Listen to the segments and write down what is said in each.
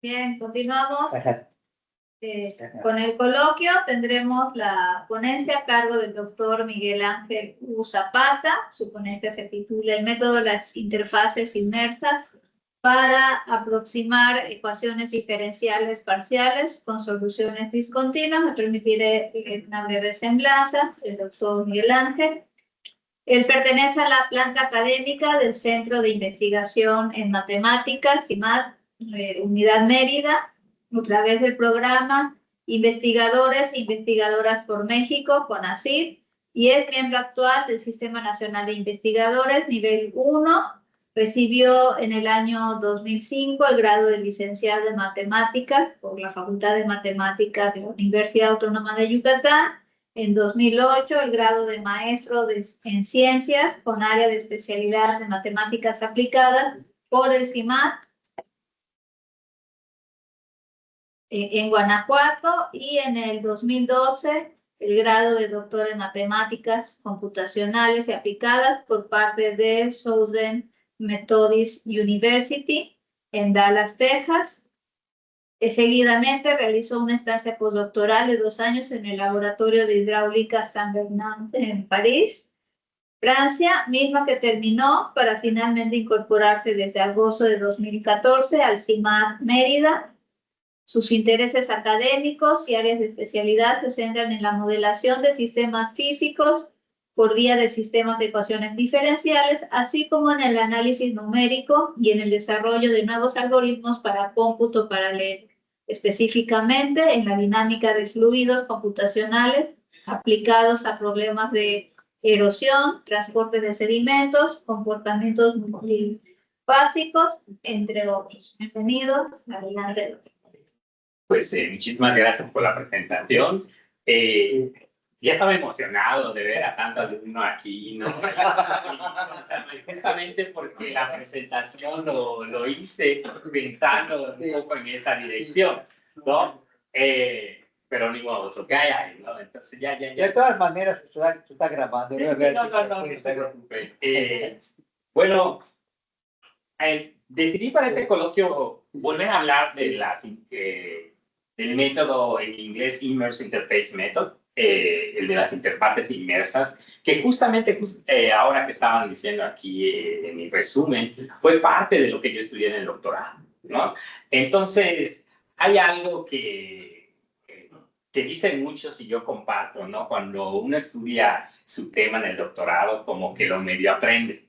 Bien, continuamos con el coloquio. Tendremos la ponencia a cargo del doctor Miguel Ángel U. Zapata. Su ponencia se titula El método de las interfaces inmersas para aproximar ecuaciones diferenciales parciales con soluciones discontinuas. Me permitiré una breve semblanza del doctor Miguel Ángel. Él pertenece a la planta académica del Centro de Investigación en Matemáticas, CIMAT, Unidad Mérida, a través del programa Investigadores e Investigadoras por México, CONACYT, y es miembro actual del Sistema Nacional de Investigadores, nivel 1. Recibió en el año 2005 el grado de licenciado en Matemáticas por la Facultad de Matemáticas de la Universidad Autónoma de Yucatán. En 2008, el grado de maestro en ciencias con área de especialidad de matemáticas aplicadas por el CIMAT en Guanajuato, y en el 2012 el grado de doctor en matemáticas computacionales y aplicadas por parte de Southern Methodist University en Dallas, Texas. Seguidamente realizó una estancia postdoctoral de 2 años en el Laboratorio de Hidráulica Saint-Bernard en París, Francia, misma que terminó para finalmente incorporarse desde agosto de 2014 al CIMAT Mérida. Sus intereses académicos y áreas de especialidad se centran en la modelación de sistemas físicos por vía de sistemas de ecuaciones diferenciales, así como en el análisis numérico y en el desarrollo de nuevos algoritmos para cómputo paralelo, específicamente en la dinámica de fluidos computacionales aplicados a problemas de erosión, transporte de sedimentos, comportamientos básicos, entre otros. Bienvenidos, adelante. Pues muchísimas gracias por la presentación. Ya estaba emocionado de ver a tanto alumno aquí, ¿no? O sea, justamente porque la presentación lo hice pensando un poco en esa dirección, ¿no? Pero ni modo, lo que hay, ¿no? Entonces ya. De todas maneras se está grabando. Sí, no se preocupe. Bueno, decidí para este coloquio volver a hablar de del método en inglés Immerse Interface Method, el de las interfaces inmersas, que justamente ahora que estaban diciendo aquí en mi resumen, fue parte de lo que yo estudié en el doctorado, ¿no? Entonces, hay algo que dicen muchos y yo comparto, ¿no? Cuando uno estudia su tema en el doctorado, como que lo medio aprende,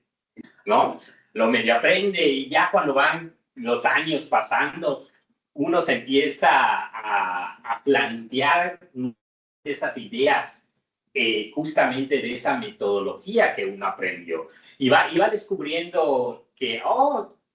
¿no? Lo medio aprende y ya cuando van los años pasando, uno se empieza a plantear esas ideas justamente de esa metodología que uno aprendió. Y va descubriendo que,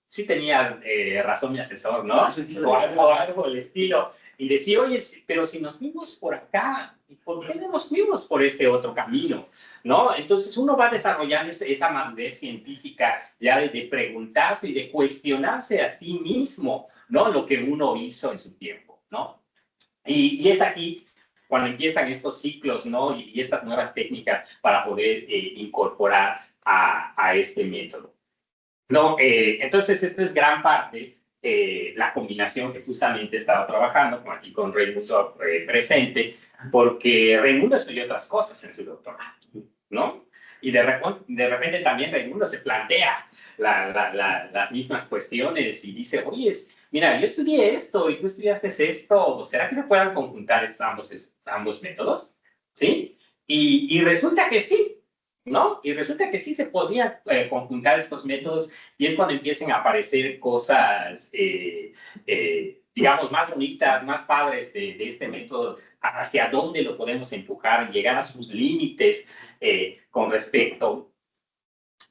sí tenía razón mi asesor, ¿no? O algo del estilo. Y decir, oye, pero si nos fuimos por acá, ¿por qué no nos fuimos por este otro camino? ¿No? Entonces uno va desarrollando esa madurez científica ya de preguntarse y de cuestionarse a sí mismo, ¿no? Lo que uno hizo en su tiempo, ¿no? Y es aquí cuando empiezan estos ciclos, ¿no? Y estas nuevas técnicas para poder incorporar a este método, ¿no? Entonces, esto es gran parte la combinación que justamente estaba trabajando aquí con Raimundo presente, porque Raimundo estudió otras cosas en su doctorado, ¿no? Y de repente también Raimundo se plantea las mismas cuestiones y dice, oye, mira, yo estudié esto y tú estudiaste esto, ¿será que se puedan conjuntar ambos métodos? ¿Sí? Y resulta que sí, ¿no? Y resulta que sí se podrían conjuntar estos métodos, y es cuando empiezan a aparecer cosas, digamos, más bonitas, más padres de este método, hacia dónde lo podemos empujar, llegar a sus límites con respecto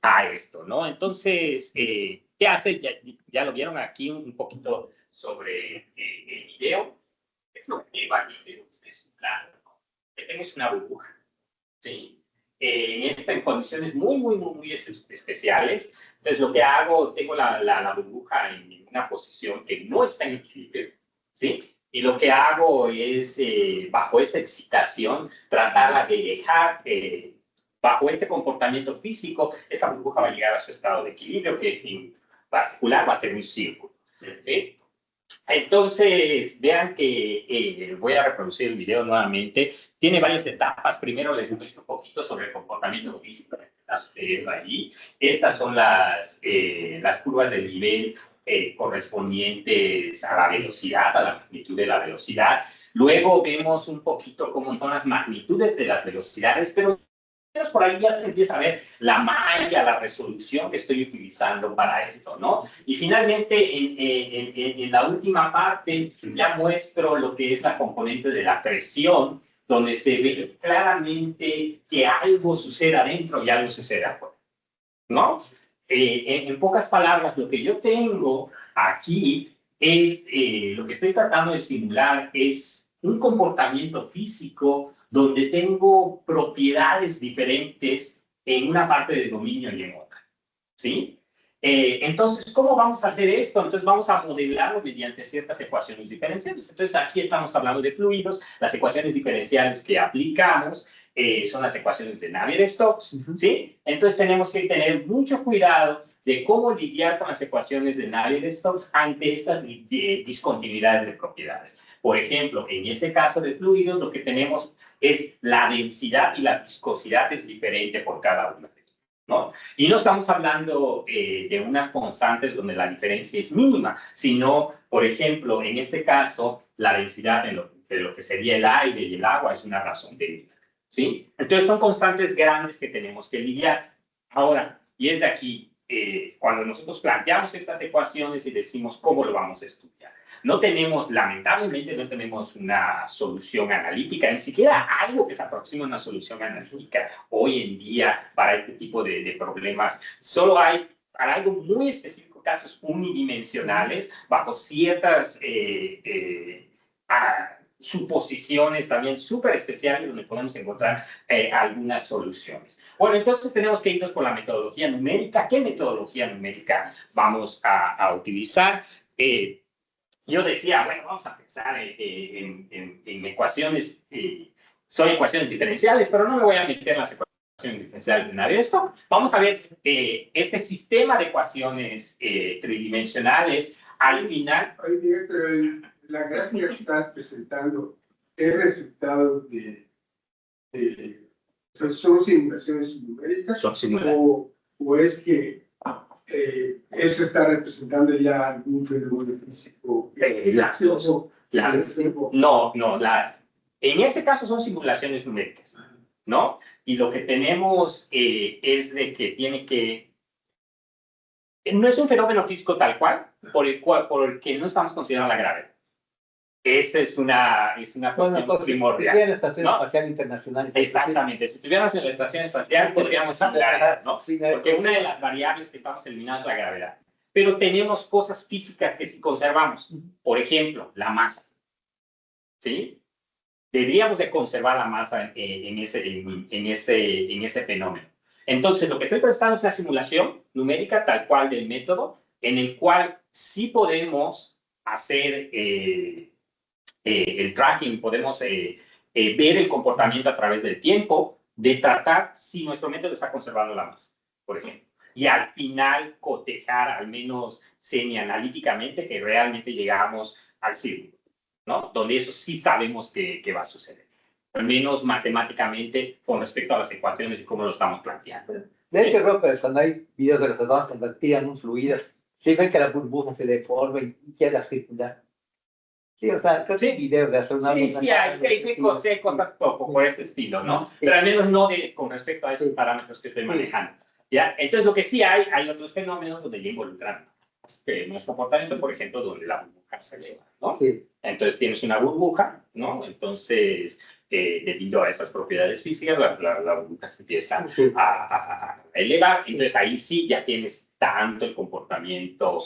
a esto, ¿no? Entonces, ¿qué hace? Ya lo vieron aquí un poquito sobre el video. Es lo que va a es un plano, ¿no? Tenemos una burbuja, ¿sí? En condiciones muy especiales. Entonces, lo que hago, tengo la burbuja en una posición que no está en equilibrio, ¿sí? Y lo que hago es, bajo esa excitación, tratarla de dejar, bajo este comportamiento físico, esta burbuja va a llegar a su estado de equilibrio, que en particular va a ser un círculo, ¿sí? Entonces, vean que voy a reproducir el video nuevamente. Tiene varias etapas. Primero les muestro un poquito sobre el comportamiento físico que está sucediendo allí. Estas son las curvas del nivel correspondientes a la velocidad, a la magnitud de la velocidad. Luego vemos un poquito cómo son las magnitudes de las velocidades, pero por ahí ya se empieza a ver la malla, la resolución que estoy utilizando para esto, ¿no? Y finalmente, en la última parte, ya muestro lo que es la componente de la presión, donde se ve claramente que algo sucede adentro y algo sucede afuera, ¿no? En pocas palabras, lo que yo tengo aquí es, lo que estoy tratando de simular es un comportamiento físico donde tengo propiedades diferentes en una parte del dominio y en otra, ¿sí? Entonces, ¿cómo vamos a hacer esto? Entonces, vamos a modelarlo mediante ciertas ecuaciones diferenciales. Entonces, aquí estamos hablando de fluidos. Las ecuaciones diferenciales que aplicamos son las ecuaciones de Navier-Stokes, ¿sí? Entonces, tenemos que tener mucho cuidado de cómo lidiar con las ecuaciones de Navier-Stokes ante estas discontinuidades de propiedades. Por ejemplo, en este caso de fluidos, lo que tenemos es la densidad y la viscosidad es diferente por cada una, ¿no? Y no estamos hablando de unas constantes donde la diferencia es mínima, sino, por ejemplo, en este caso, la densidad de lo que sería el aire y el agua es una razón de vida, ¿sí? Entonces, son constantes grandes que tenemos que lidiar. Ahora, y es de aquí, cuando nosotros planteamos estas ecuaciones y decimos cómo lo vamos a estudiar. No tenemos, lamentablemente, no tenemos una solución analítica, ni siquiera algo que se aproxime a una solución analítica hoy en día para este tipo de problemas. Solo hay, para algo muy específico, casos unidimensionales, bajo ciertas suposiciones también súper especiales donde podemos encontrar algunas soluciones. Bueno, entonces tenemos que irnos por la metodología numérica. ¿Qué metodología numérica vamos a utilizar? Yo decía, bueno, vamos a pensar en ecuaciones, son ecuaciones diferenciales, pero no me voy a meter en las ecuaciones diferenciales de nada de esto. Vamos a ver este sistema de ecuaciones tridimensionales. Al final... Oye, pero la gráfica que estás presentando es resultado ¿son simulaciones numéricas? Son simulaciones. ¿O es que eso está representando ya algún fenómeno físico? No, en ese caso son simulaciones numéricas, ¿no? Y lo que tenemos es de que tiene que... No es un fenómeno físico tal cual, por el que no estamos considerando la gravedad. Esa es una cuestión primordial. Si tuviera la Estación Espacial Internacional. Exactamente. Si tuviéramos en la Estación Espacial, podríamos hablar, ¿no? Porque una de las variables que estamos eliminando es la gravedad. Pero tenemos cosas físicas que sí conservamos. Por ejemplo, la masa. ¿Sí? Deberíamos de conservar la masa en ese fenómeno. Entonces, lo que estoy presentando es una simulación numérica tal cual del método, en el cual sí podemos hacer... el tracking, podemos ver el comportamiento a través del tiempo, de tratar si nuestro método está conservando la masa, por ejemplo. Y al final cotejar, al menos semi-analíticamente, que realmente llegamos al círculo, ¿no? Donde eso sí sabemos que va a suceder. Al menos matemáticamente con respecto a las ecuaciones y cómo lo estamos planteando. De hecho, Robert, cuando hay videos de los astronautas cuando tiran un fluido, sí ven que la burbuja se deforma y queda circular. Sí, o sea, sí, videos de hacer una... Sí, hay cosas por ese estilo, ¿no? Pero al menos no con respecto a esos parámetros que estoy manejando, ¿ya? Entonces, lo que sí hay otros fenómenos donde ya involucran nuestro comportamiento, por ejemplo, donde la burbuja se eleva, ¿no? Sí. Entonces, tienes una burbuja, ¿no? Entonces, debido a estas propiedades físicas, la burbuja se empieza a elevar. Entonces, ahí sí ya tienes tanto el comportamiento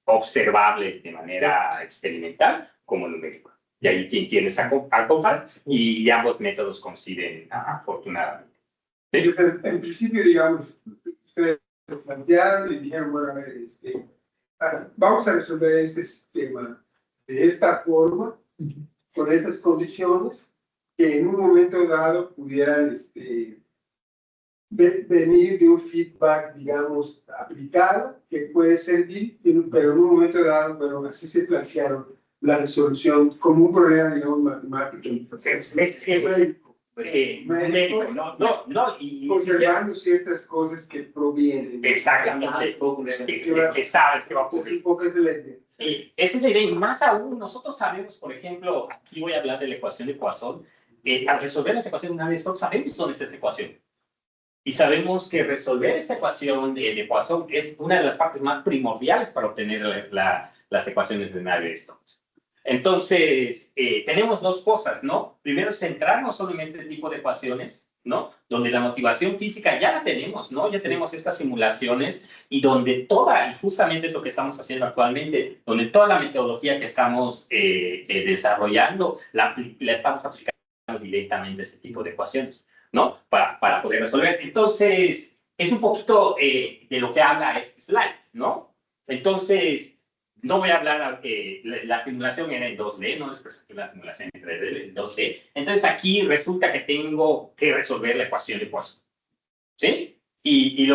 observable de manera experimental como numérico. Y ahí tienes a comparar y ambos métodos coinciden afortunadamente. En principio, digamos, ustedes se plantearon y dijeron, bueno, a ver, vamos a resolver este sistema de esta forma, con esas condiciones, que en un momento dado pudieran venir de un feedback, digamos, aplicado, que puede servir, pero en un momento dado, pero así se plantearon la resolución como un problema, digamos, matemático. Médico, no, y conservando ciertas cosas que provienen. Exactamente, que sabes que va a ocurrir. Esa es la idea. Esa es la idea, y más aún, nosotros sabemos, por ejemplo, aquí voy a hablar de la ecuación de Poisson. Al resolver las ecuaciones de Navier-Stokes, sabemos dónde está esa ecuación. Y sabemos que resolver esta ecuación de Poisson es una de las partes más primordiales para obtener las ecuaciones de Navier-Stokes. Entonces, tenemos dos cosas, ¿no? Primero, centrarnos solo en este tipo de ecuaciones, ¿no? Donde la motivación física ya la tenemos, ¿no? Ya tenemos estas simulaciones y donde y justamente es lo que estamos haciendo actualmente, donde toda la metodología que estamos desarrollando, la estamos aplicando directamente a este tipo de ecuaciones, ¿no? Para poder resolver. Entonces, es un poquito de lo que habla este slide, ¿no? Entonces, no voy a hablar, la simulación era en 2D, no es la simulación en 3D, en 2D. Entonces aquí resulta que tengo que resolver la ecuación de Poisson, ¿sí? Y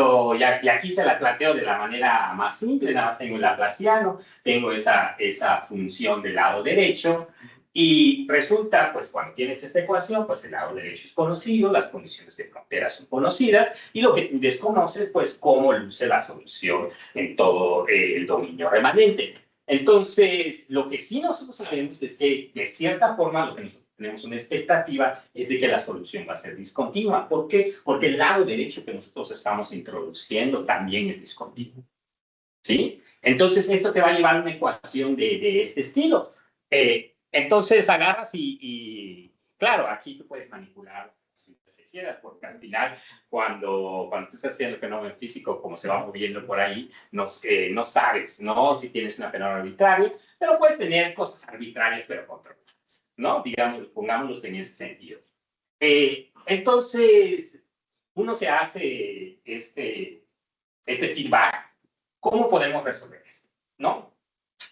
aquí se la planteo de la manera más simple, nada más tengo el laplaciano, tengo esa función del lado derecho, y resulta, pues cuando tienes esta ecuación, pues el lado derecho es conocido, las condiciones de frontera son conocidas, y lo que tú desconoces, pues cómo luce la solución en todo el dominio remanente. Entonces, lo que sí nosotros sabemos es que, de cierta forma, lo que nosotros tenemos una expectativa es de que la solución va a ser discontinua. ¿Por qué? Porque el lado derecho que nosotros estamos introduciendo también es discontinuo, ¿sí? Entonces, eso te va a llevar a una ecuación de este estilo. Entonces, agarras y claro, aquí tú puedes manipular si quieras, porque al final, cuando tú estás haciendo el fenómeno físico, como se va moviendo por ahí, no sabes, ¿no? Si tienes una fenómeno arbitraria, pero puedes tener cosas arbitrarias, pero controladas, ¿no? Digamos, pongámoslos en ese sentido. Entonces, uno se hace este feedback. ¿Cómo podemos resolver esto? ¿No?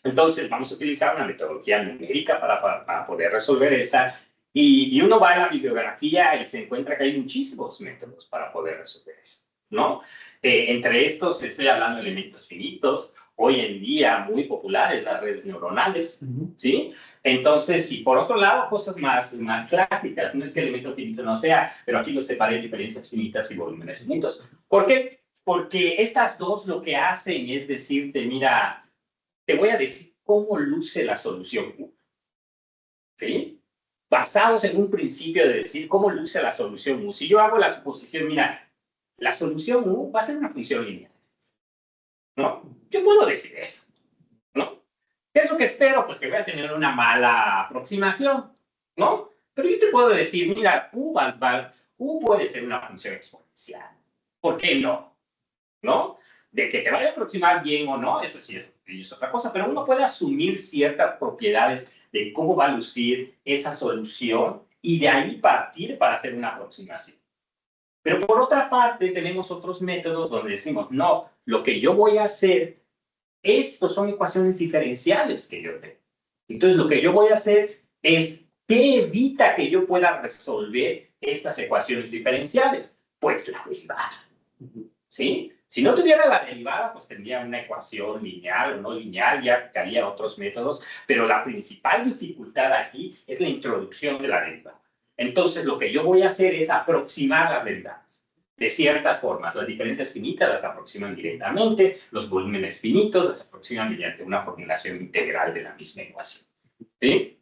Entonces, vamos a utilizar una metodología numérica para poder resolver esa. Y uno va a la bibliografía y se encuentra que hay muchísimos métodos para poder resolver esto, ¿no? Entre estos, estoy hablando de elementos finitos, hoy en día muy populares las redes neuronales, ¿sí? Entonces, y por otro lado, cosas más clásicas, no es que el elemento finito no sea, pero aquí los separé en diferencias finitas y volúmenes finitos. ¿Por qué? Porque estas dos lo que hacen es decirte, mira, te voy a decir cómo luce la solución U, ¿sí? Basados en un principio de decir cómo luce la solución U. Si yo hago la suposición, mira, la solución U va a ser una función lineal, ¿no? Yo puedo decir eso, ¿no? ¿Qué es lo que espero? Pues que voy a tener una mala aproximación, ¿no? Pero yo te puedo decir, mira, U puede ser una función exponencial. ¿Por qué no? ¿No? De que te vaya a aproximar bien o no, eso sí es otra cosa, pero uno puede asumir ciertas propiedades de cómo va a lucir esa solución y de ahí partir para hacer una aproximación. Pero por otra parte, tenemos otros métodos donde decimos, no, lo que yo voy a hacer, estos son ecuaciones diferenciales que yo tengo. Entonces, lo que yo voy a hacer es, ¿qué evita que yo pueda resolver estas ecuaciones diferenciales? Pues la derivada, ¿sí? Si no tuviera la derivada, pues tendría una ecuación lineal o no lineal, ya aplicaría otros métodos, pero la principal dificultad aquí es la introducción de la derivada. Entonces, lo que yo voy a hacer es aproximar las derivadas de ciertas formas. Las diferencias finitas las aproximan directamente, los volúmenes finitos las aproximan mediante una formulación integral de la misma ecuación, ¿sí?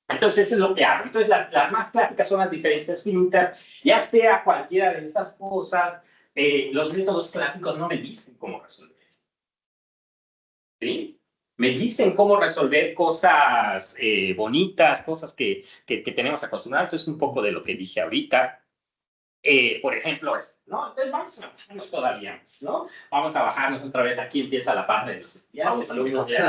Entonces, eso es lo que hago. Entonces, las más clásicas son las diferencias finitas, ya sea cualquiera de estas cosas. Los métodos clásicos no me dicen cómo resolver esto, ¿sí? Me dicen cómo resolver cosas bonitas, cosas que tenemos acostumbrados. Esto es un poco de lo que dije ahorita. Por ejemplo, esto, ¿no? Entonces vamos a bajarnos todavía más, ¿no? Vamos a bajarnos otra vez. Aquí empieza la parte de los estudiantes, alumnos de y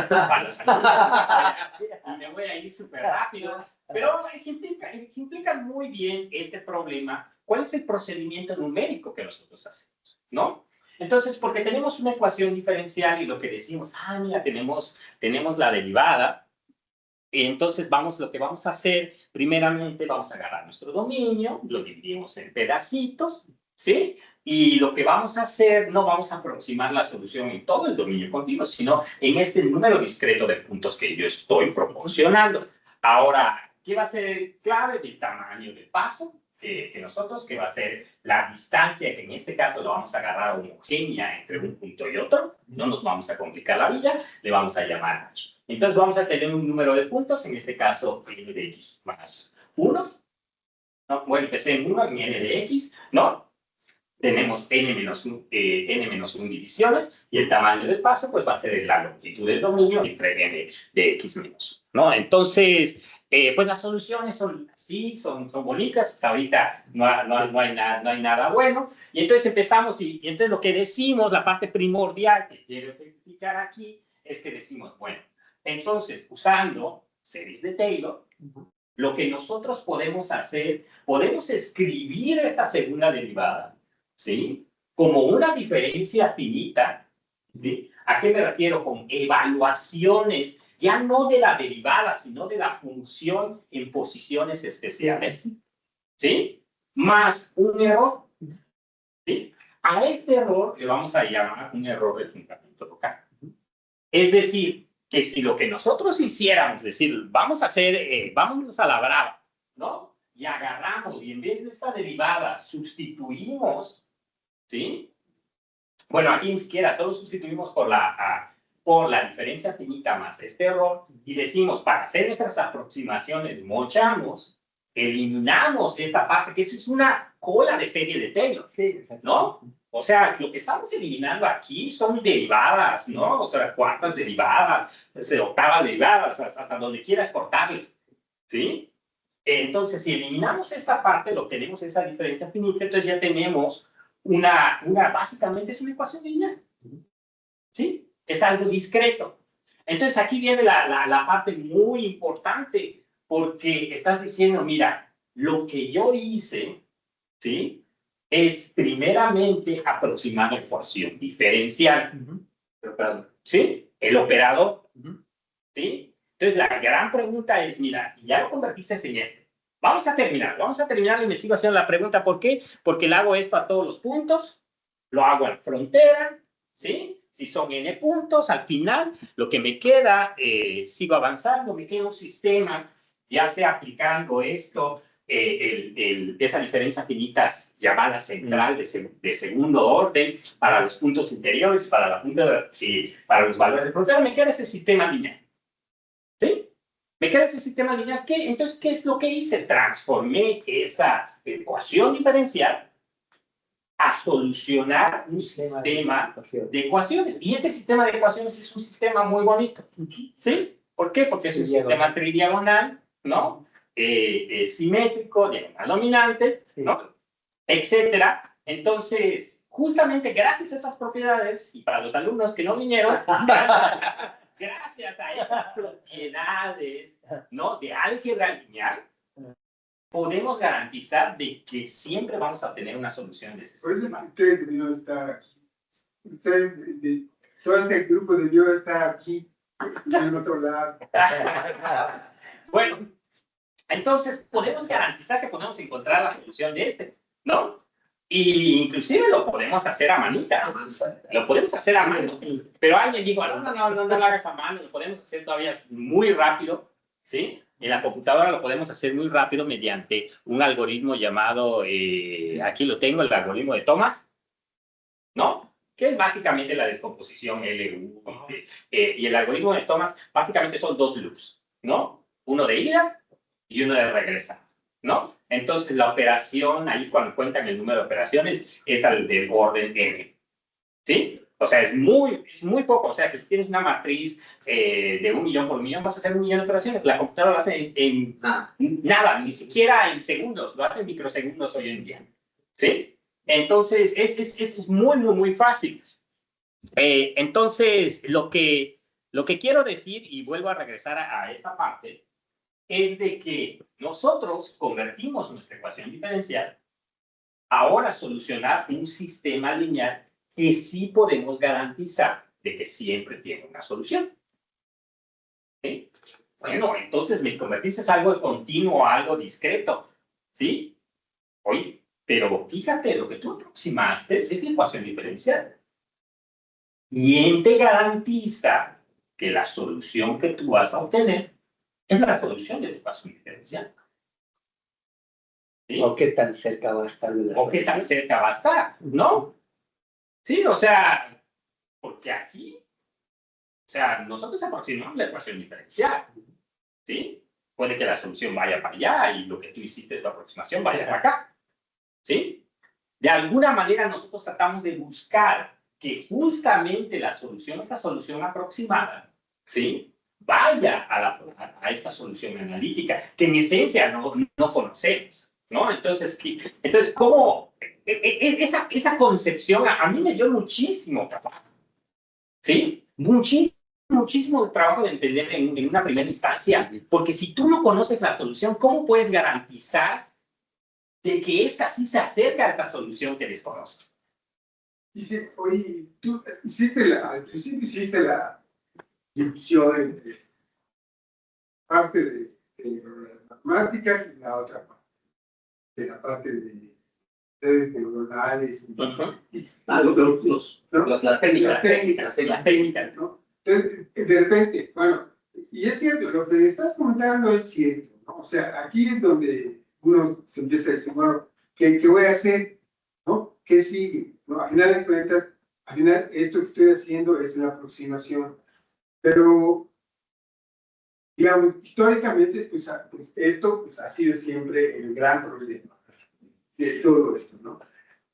me voy a ir súper rápido. Pero ejemplifica muy bien este problema. ¿Cuál es el procedimiento numérico que nosotros hacemos, ¿no? Entonces, porque tenemos una ecuación diferencial y lo que decimos, mira, tenemos la derivada. Entonces, lo que vamos a hacer, primeramente, vamos a agarrar nuestro dominio, lo dividimos en pedacitos, ¿sí? Y lo que vamos a hacer, no vamos a aproximar la solución en todo el dominio continuo, sino en este número discreto de puntos que yo estoy proporcionando. Ahora, ¿qué va a ser clave del tamaño del paso? Que nosotros, que va a ser la distancia, que en este caso lo vamos a agarrar homogénea entre un punto y otro, no nos vamos a complicar la vida, le vamos a llamar h. Entonces vamos a tener un número de puntos, en este caso n de x más 1, ¿no? Bueno, empecé en 1 en n de x, ¿no? Tenemos n menos 1 divisiones y el tamaño del paso pues va a ser la longitud del dominio entre n de x menos 1, ¿no? Entonces, pues las soluciones son así, son bonitas, hasta ahorita no hay nada bueno. Y entonces empezamos y entonces lo que decimos, la parte primordial que quiero explicar aquí, es que decimos, bueno, entonces usando series de Taylor, lo que nosotros podemos hacer, podemos escribir esta segunda derivada, ¿sí? Como una diferencia finita, ¿sí? ¿A qué me refiero? Con evaluaciones, ya no de la derivada, sino de la función en posiciones especiales, ¿sí? Más un error, ¿sí? A este error le vamos a llamar un error de fundamento local. Es decir, que si lo que nosotros hiciéramos, es decir, vamos a hacer, vámonos a la brava, ¿no? Y agarramos, y en vez de esta derivada sustituimos, ¿sí? Bueno, aquí ni siquiera, todos sustituimos por la diferencia finita más este error, y decimos, para hacer nuestras aproximaciones, mochamos, eliminamos esta parte, que eso es una cola de serie de Taylor, ¿no? O sea, lo que estamos eliminando aquí son derivadas, ¿no? O sea, cuartas derivadas, octavas derivadas, hasta donde quieras cortarle, ¿sí? Entonces, si eliminamos esta parte, lo que tenemos es esa diferencia finita, entonces ya tenemos básicamente es una ecuación lineal, ¿sí? Es algo discreto. Entonces, aquí viene la parte muy importante, porque estás diciendo, mira, lo que yo hice, ¿sí? Es primeramente aproximar la ecuación diferencial. ¿Sí? El operador. ¿Sí? Entonces, la gran pregunta es, mira, ya lo convertiste en este. Vamos a terminar la investigación. La pregunta, ¿por qué? Porque le hago esto a todos los puntos, lo hago a la frontera, ¿sí? Si son n puntos, al final, lo que me queda, sigo avanzando, me queda un sistema, ya sea aplicando esto, esa diferencia finita llamada central de segundo orden para los puntos interiores, para los valores de frontera, me queda ese sistema lineal. ¿Sí? Me queda ese sistema lineal. Entonces, ¿qué es lo que hice? Transformé esa ecuación diferencial a solucionar un sistema de ecuaciones. Y ese sistema de ecuaciones es un sistema muy bonito. ¿Sí? ¿Por qué? Porque es un sistema tridiagonal, ¿no? Simétrico, diagonal dominante, ¿no? Etcétera. Entonces, justamente gracias a esas propiedades, y para los alumnos que no vinieron, gracias a esas propiedades, ¿no? De álgebra lineal, podemos garantizar de que siempre vamos a obtener una solución de ese sistema. Por eso usted debió estar aquí. Todo este grupo debió estar aquí, en otro lado. Bueno, entonces podemos garantizar que podemos encontrar la solución de este, ¿no? Y inclusive lo podemos hacer a manita, lo podemos hacer a mano, pero alguien dijo, no lo hagas a mano, lo podemos hacer todavía muy rápido, ¿sí? En la computadora lo podemos hacer muy rápido mediante un algoritmo llamado, aquí lo tengo, el algoritmo de Thomas, ¿no? Que es básicamente la descomposición LU, y el algoritmo de Thomas básicamente son dos loops, ¿no? Uno de ida y uno de regresar, ¿no? Entonces, la operación, ahí cuando cuentan el número de operaciones, es al del orden n, ¿sí? O sea, es muy poco. O sea, que si tienes una matriz de 1 millón por millón, vas a hacer 1 millón de operaciones. La computadora lo hace en nada, ni siquiera en segundos, lo hace en microsegundos hoy en día, ¿sí? Entonces, es muy fácil. Entonces, lo que quiero decir, y vuelvo a regresar a esta parte, es de que nosotros convertimos nuestra ecuación diferencial ahora a solucionar un sistema lineal que sí podemos garantizar de que siempre tiene una solución. ¿Sí? Bueno, entonces me convertiste en algo continuo, algo discreto, ¿sí? Oye, Pero fíjate, lo que tú aproximaste es la ecuación diferencial. ¿Quién te garantiza que la solución que tú vas a obtener es la solución de la ecuación diferencial? ¿Sí? ¿O qué tan cerca va a estar de la ¿O qué tan cerca va a estar? ¿No? Sí, o sea, porque aquí, o sea, nosotros aproximamos la ecuación diferencial. ¿Sí? Puede que la solución vaya para allá y lo que tú hiciste de tu aproximación vaya para acá. ¿Sí? De alguna manera nosotros tratamos de buscar que justamente la solución, esta solución aproximada, ¿sí? Vaya a esta solución analítica, que en esencia no conocemos, ¿no? Entonces, ¿cómo? Esa concepción a mí me dio muchísimo trabajo, ¿sí? Muchísimo trabajo de entender en una primera instancia, porque si tú no conoces la solución, ¿cómo puedes garantizar de que esta sí se acerca a esta solución que desconoces? Dice, oye, tú al principio hiciste la división entre parte de las matemáticas y la otra parte, de la parte de redes neuronales. Las técnicas. Las técnicas, ¿no? Entonces, de repente, bueno, y es cierto, lo que estás comentando es cierto, ¿no? O sea, aquí es donde uno se empieza a decir, bueno, ¿qué voy a hacer? ¿No? ¿Qué sigue? ¿No? Al final de cuentas, al final esto que estoy haciendo es una aproximación, pero, digamos, históricamente, pues, esto pues, ha sido siempre el gran problema de todo esto, ¿no?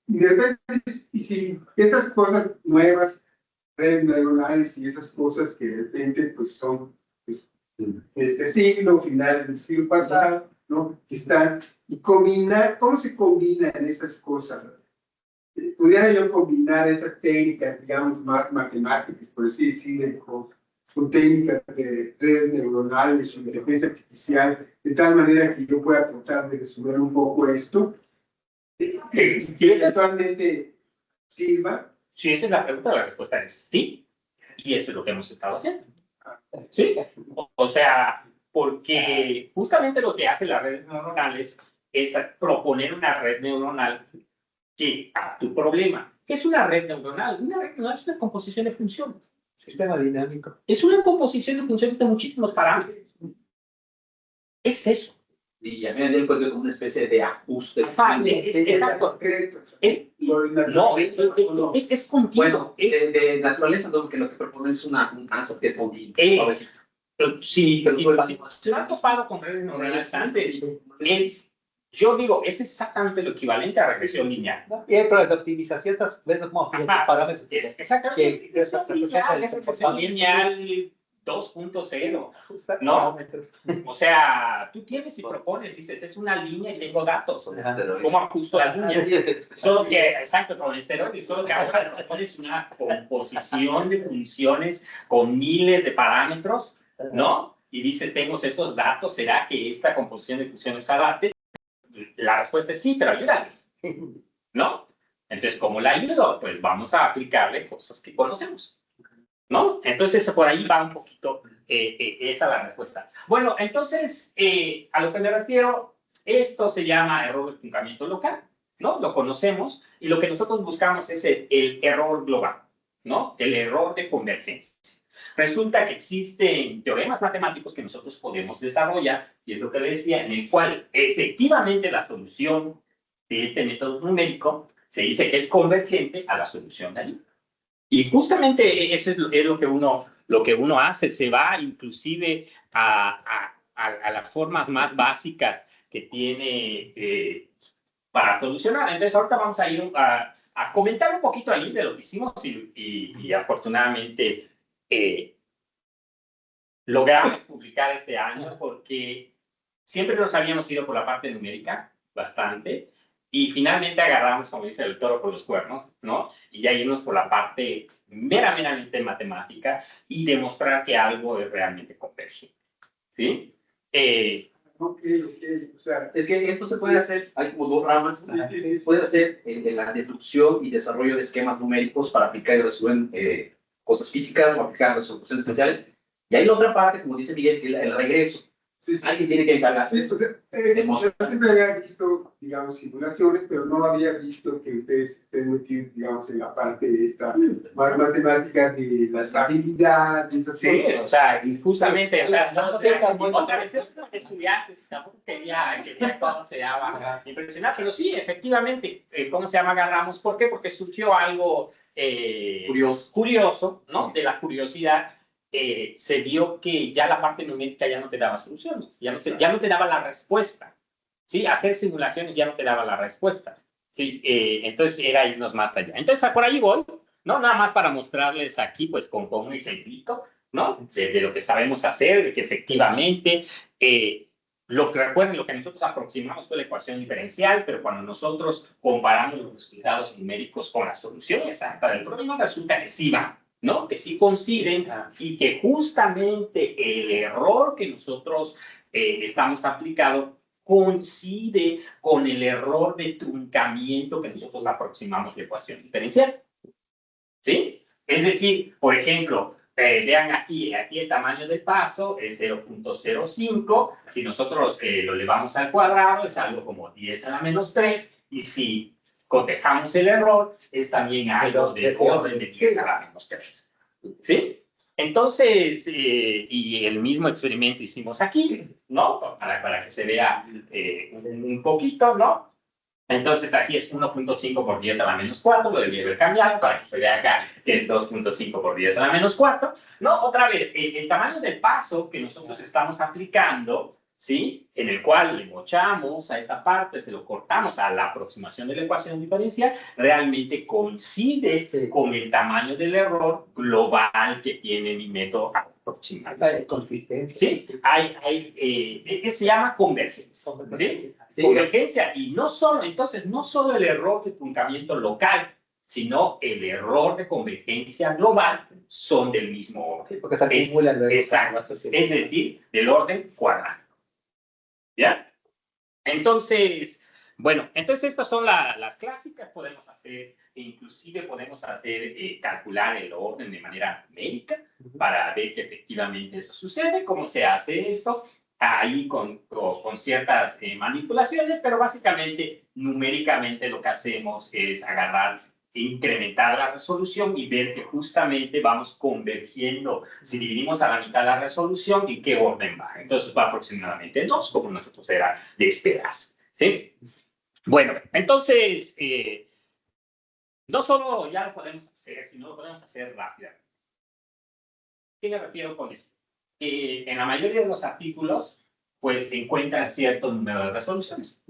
Y de repente, y si estas cosas nuevas, redes neuronales y esas cosas que de repente pues son pues, de este siglo, finales del siglo pasado, ¿no? Que están, y combinar, ¿cómo se combinan esas cosas? Pudiera yo combinar esas técnicas, digamos, más matemáticas, por así decirlo, con técnicas de redes neuronales o inteligencia artificial, de tal manera que yo pueda tratar de resolver un poco esto, que eventualmente sirva. Si esa es la pregunta, la respuesta es sí. Y eso es lo que hemos estado haciendo. ¿Sí? O sea, porque justamente lo que hacen las redes neuronales es proponer una red neuronal que a tu problema. ¿Qué es una red neuronal? Una red neuronal es una composición de funciones. Sistema dinámico. Es una composición de funciones de muchísimos parámetros. Es eso. Y a mí me dio cuenta como una especie de ajuste. No, es continuo. Bueno, de naturaleza, no, porque lo que propone es un answer que es continuo. Si se han topado con redes neuronales antes, yo digo, es exactamente lo equivalente a regresión lineal. Y hay pruebas de optimización, estas veces como parámetros. Exactamente. Es regresión lineal 2.0, ¿no? O sea, tú tienes y propones, dices, es una línea y tengo datos. ¿Cómo ajusto la línea? Solo que, exacto, con esteroides, solo que ahora propones una composición de funciones con miles de parámetros, ¿no? Y dices, tengo estos datos, ¿será que esta composición de funciones se adapte? La respuesta es sí, pero ayúdame, ¿no? Entonces, ¿cómo la ayudo? Pues vamos a aplicarle cosas que conocemos, ¿no? Entonces, por ahí va un poquito esa la respuesta. Bueno, entonces, a lo que me refiero, esto se llama error de truncamiento local, ¿no? Lo conocemos y lo que nosotros buscamos es el error global, ¿no? El error de convergencia. Resulta que existen teoremas matemáticos que nosotros podemos desarrollar, y es lo que decía, en el cual efectivamente la solución de este método numérico se dice que es convergente a la solución de allí. Y justamente eso es lo que uno hace, se va inclusive a las formas más básicas que tiene para solucionar. Entonces ahorita vamos a ir a comentar un poquito ahí de lo que hicimos y afortunadamente logramos publicar este año porque siempre nos habíamos ido por la parte numérica bastante. Y finalmente agarramos, como dice el toro por los cuernos, ¿no? Y ya irnos por la parte meramente matemática y demostrar que algo es realmente convergente, ¿sí? O sea, Es que esto se puede hacer, hay como dos ramas. Puede hacer de la deducción y desarrollo de esquemas numéricos para aplicar y resolver cosas físicas o aplicar resoluciones diferenciales. Y hay la otra parte, como dice Miguel, el regreso. Sí, sí. Alguien tiene que encargarse de Sí, eso. o sea, yo siempre había visto, digamos, simulaciones, pero no había visto que ustedes estén metidos, digamos, en la parte de esta más matemática de la estabilidad, esas Sí, cosas. o sea, y justamente, o sea, No, o sea, no, no, no. otra vez estudiantes, tampoco quería cómo se llama, impresionar, pero sí, efectivamente, ¿cómo se llama? Agarramos, ¿por qué? Porque surgió algo curioso, ¿no? De la curiosidad, se vio que ya la parte numérica ya no te daba soluciones, ya no te daba la respuesta, ¿sí? Hacer simulaciones ya no te daba la respuesta, ¿sí? Entonces era irnos más allá. Entonces, por ahí voy, ¿no? Nada más para mostrarles aquí, pues, con un ejemplito, ¿no? De lo que sabemos hacer, de que efectivamente, recuerden, lo que nosotros aproximamos fue la ecuación diferencial, pero cuando nosotros comparamos los resultados numéricos con la solución exacta del problema, resulta que sí va, ¿no? Que sí coinciden y que justamente el error que nosotros estamos aplicando coincide con el error de truncamiento que nosotros aproximamos de ecuación diferencial. ¿Sí? Es decir, por ejemplo, vean aquí el tamaño del paso es 0.05. Si nosotros lo elevamos al cuadrado, es algo como 10 a la menos 3. Y si cotejamos el error, es también algo del orden de 10 a la menos 3. ¿Sí? Entonces, y el mismo experimento hicimos aquí, ¿no? Para que se vea un poquito, ¿no? Entonces aquí es 1.5 por 10 a la menos 4, lo debí haber cambiado para que se vea acá que es 2.5 por 10 a la menos 4. No, otra vez, el tamaño del paso que nosotros estamos aplicando, ¿sí? En el cual le mochamos a esta parte, se lo cortamos a la aproximación de la ecuación diferencial, realmente coincide con el tamaño del error global que tiene mi método aproximado. Esa consistencia. Sí, se llama convergencia. ¿Sí? Sí. Convergencia, y no solo, entonces, no solo el error de truncamiento local, sino el error de convergencia global son del mismo orden. Porque se acumulan luego. Exacto, es decir, del orden cuadrático. ¿Ya? Entonces, bueno, entonces estas son las clásicas, podemos hacer, inclusive podemos hacer, calcular el orden de manera numérica para ver que efectivamente eso sucede. ¿Cómo se hace esto? Ahí con ciertas manipulaciones, pero básicamente, numéricamente lo que hacemos es agarrar e incrementar la resolución y ver que justamente vamos convergiendo. Si dividimos a la mitad la resolución, ¿en qué orden va? Entonces va aproximadamente 2, como nosotros era de esperarse. ¿Sí? Bueno, entonces, no solo ya lo podemos hacer, sino lo podemos hacer rápidamente. ¿Qué me refiero con esto? En la mayoría de los artículos, pues se encuentran cierto número de resoluciones,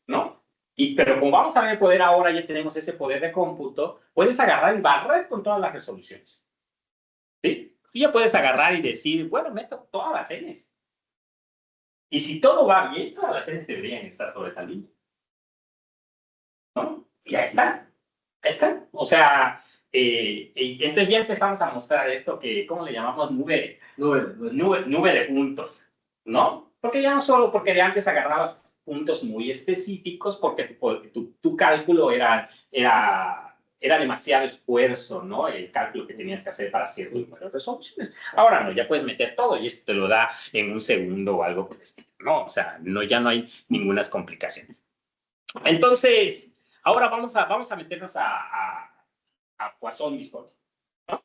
¿no? Pero como vamos a ver el poder ahora, ya tenemos ese poder de cómputo, puedes agarrar y barrer con todas las resoluciones. ¿Sí? Y ya puedes agarrar y decir, bueno, meto todas las n's. Y si todo va bien, todas las n's deberían estar sobre esa línea. ¿No? Y ahí están. Ahí están. O sea, entonces ya empezamos a mostrar esto que, ¿cómo le llamamos? Nube de puntos, ¿no? Porque ya no solo porque de antes agarrabas puntos muy específicos, porque tu cálculo era demasiado esfuerzo, ¿no? El cálculo que tenías que hacer para cierto número de resoluciones. Ahora no, ya puedes meter todo y esto te lo da en un segundo o algo por el estilo, ¿no? O sea, ya no hay ninguna complicaciones. Entonces, ahora vamos a meternos a Poisson-Discord, ¿no?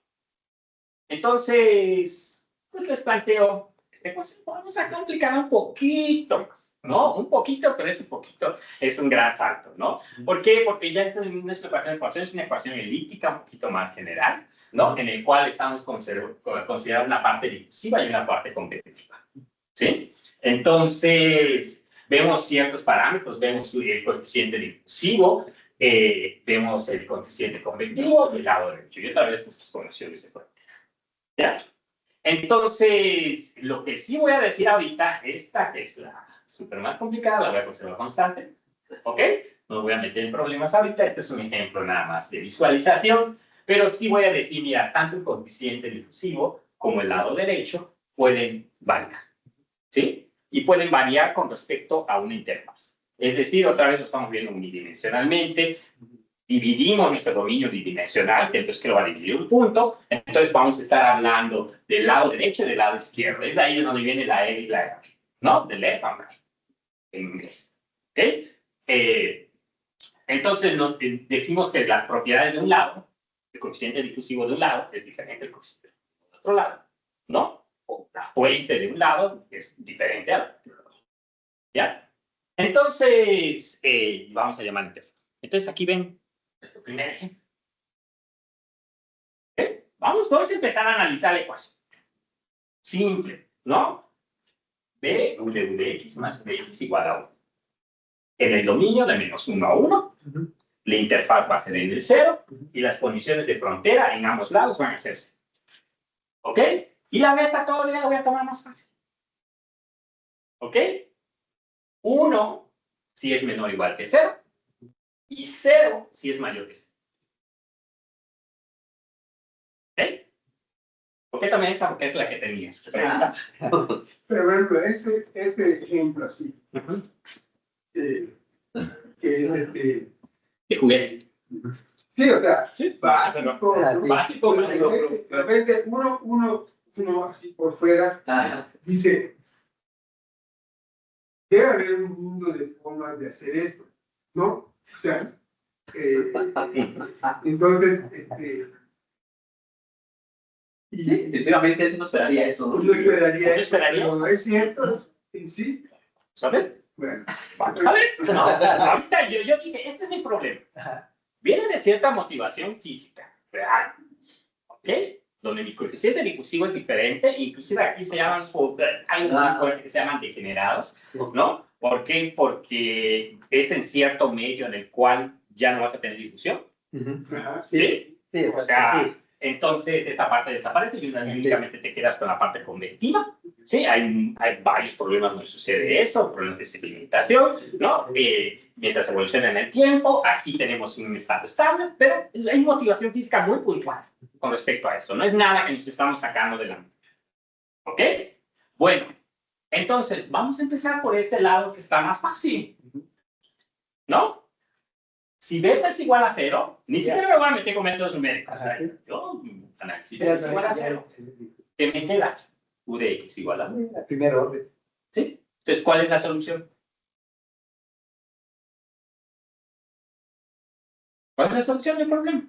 Entonces, pues les planteo, pues vamos a complicar un poquito más, ¿no? Un poquito, pero ese poquito es un gran salto, ¿no? ¿Por qué? Porque ya nuestra ecuación de Poisson es una ecuación elíptica un poquito más general, ¿no? En el cual estamos considerando una parte difusiva y una parte competitiva, ¿sí? Entonces, vemos ciertos parámetros, vemos el coeficiente difusivo, vemos el coeficiente convectivo y el lado derecho. Y otra vez, nuestras conexiones de frontera. ¿Ya? Entonces, lo que sí voy a decir ahorita, esta que es la súper más complicada, la voy a conservar constante. ¿Ok? No voy a meter en problemas ahorita. Este es un ejemplo nada más de visualización. Pero sí voy a decir, mira, tanto el coeficiente difusivo como el lado derecho pueden variar. ¿Sí? Y pueden variar con respecto a una interfaz. Es decir, otra vez lo estamos viendo unidimensionalmente, dividimos nuestro dominio bidimensional, entonces que lo va a dividir un punto, entonces vamos a estar hablando del lado derecho y del lado izquierdo. Es de ahí de donde viene la E y la R. ¿no? De left and right, en inglés. ¿Ok? Entonces decimos que las propiedades de un lado, el coeficiente difusivo de un lado es diferente al coeficiente del otro lado, ¿no? O la fuente de un lado es diferente al otro lado. ¿Ya? Entonces, vamos a llamar interfaz. Entonces, aquí ven nuestro primer ejemplo. ¿Okay? Vamos a empezar a analizar la ecuación. Simple, ¿no? B de x más bx igual a 1. En el dominio de menos 1 a 1, la interfaz va a ser en el 0 y las condiciones de frontera en ambos lados van a ser 0. ¿Ok? Y la beta todavía la voy a tomar más fácil. ¿Ok? 1 si es menor o igual que 0 y 0 si es mayor que 0. ¿Ok? ¿Por qué también esa? Porque es la que tenías. Pero, por ejemplo, este ejemplo así, que es De juguete. sí, o sea, Sí, básico, ¿no? básico, De repente uno así por fuera dice, debe haber un mundo de formas de hacer esto, ¿no? O sea, entonces, y Sí, definitivamente eso no esperaría eso, ¿no? uno esperaría ¿Uno eso, esperaría? pero no es cierto, en sí, ¿Sabes? bueno. Vamos a ver. No, ahorita yo dije, este es mi problema. Viene de cierta motivación física, real. ¿Ok? Donde mi coeficiente difusivo es diferente, inclusive aquí se llaman, hay un tipo que se llaman degenerados, ¿no? ¿Por qué? Porque es en cierto medio en el cual ya no vas a tener difusión. Ajá, ¿Sí? Sí, O sea, entonces esta parte desaparece y únicamente te quedas con la parte convectiva. Sí, hay varios problemas donde sucede eso, problemas de sedimentación, ¿no? Mientras evoluciona en el tiempo, aquí tenemos un estado estable, pero hay motivación física muy puntual con respecto a eso. No es nada que nos estamos sacando de la mente. ¿Ok? Bueno, entonces vamos a empezar por este lado que está más fácil, ¿no? Si beta es igual a 0, ni siquiera me voy a meter con métodos numéricos. Yo, si beta es igual a 0, ¿qué me queda? U de x igual a 1. La primera orden. ¿Sí? Entonces, ¿cuál es la solución? ¿Cuál es la solución del problema?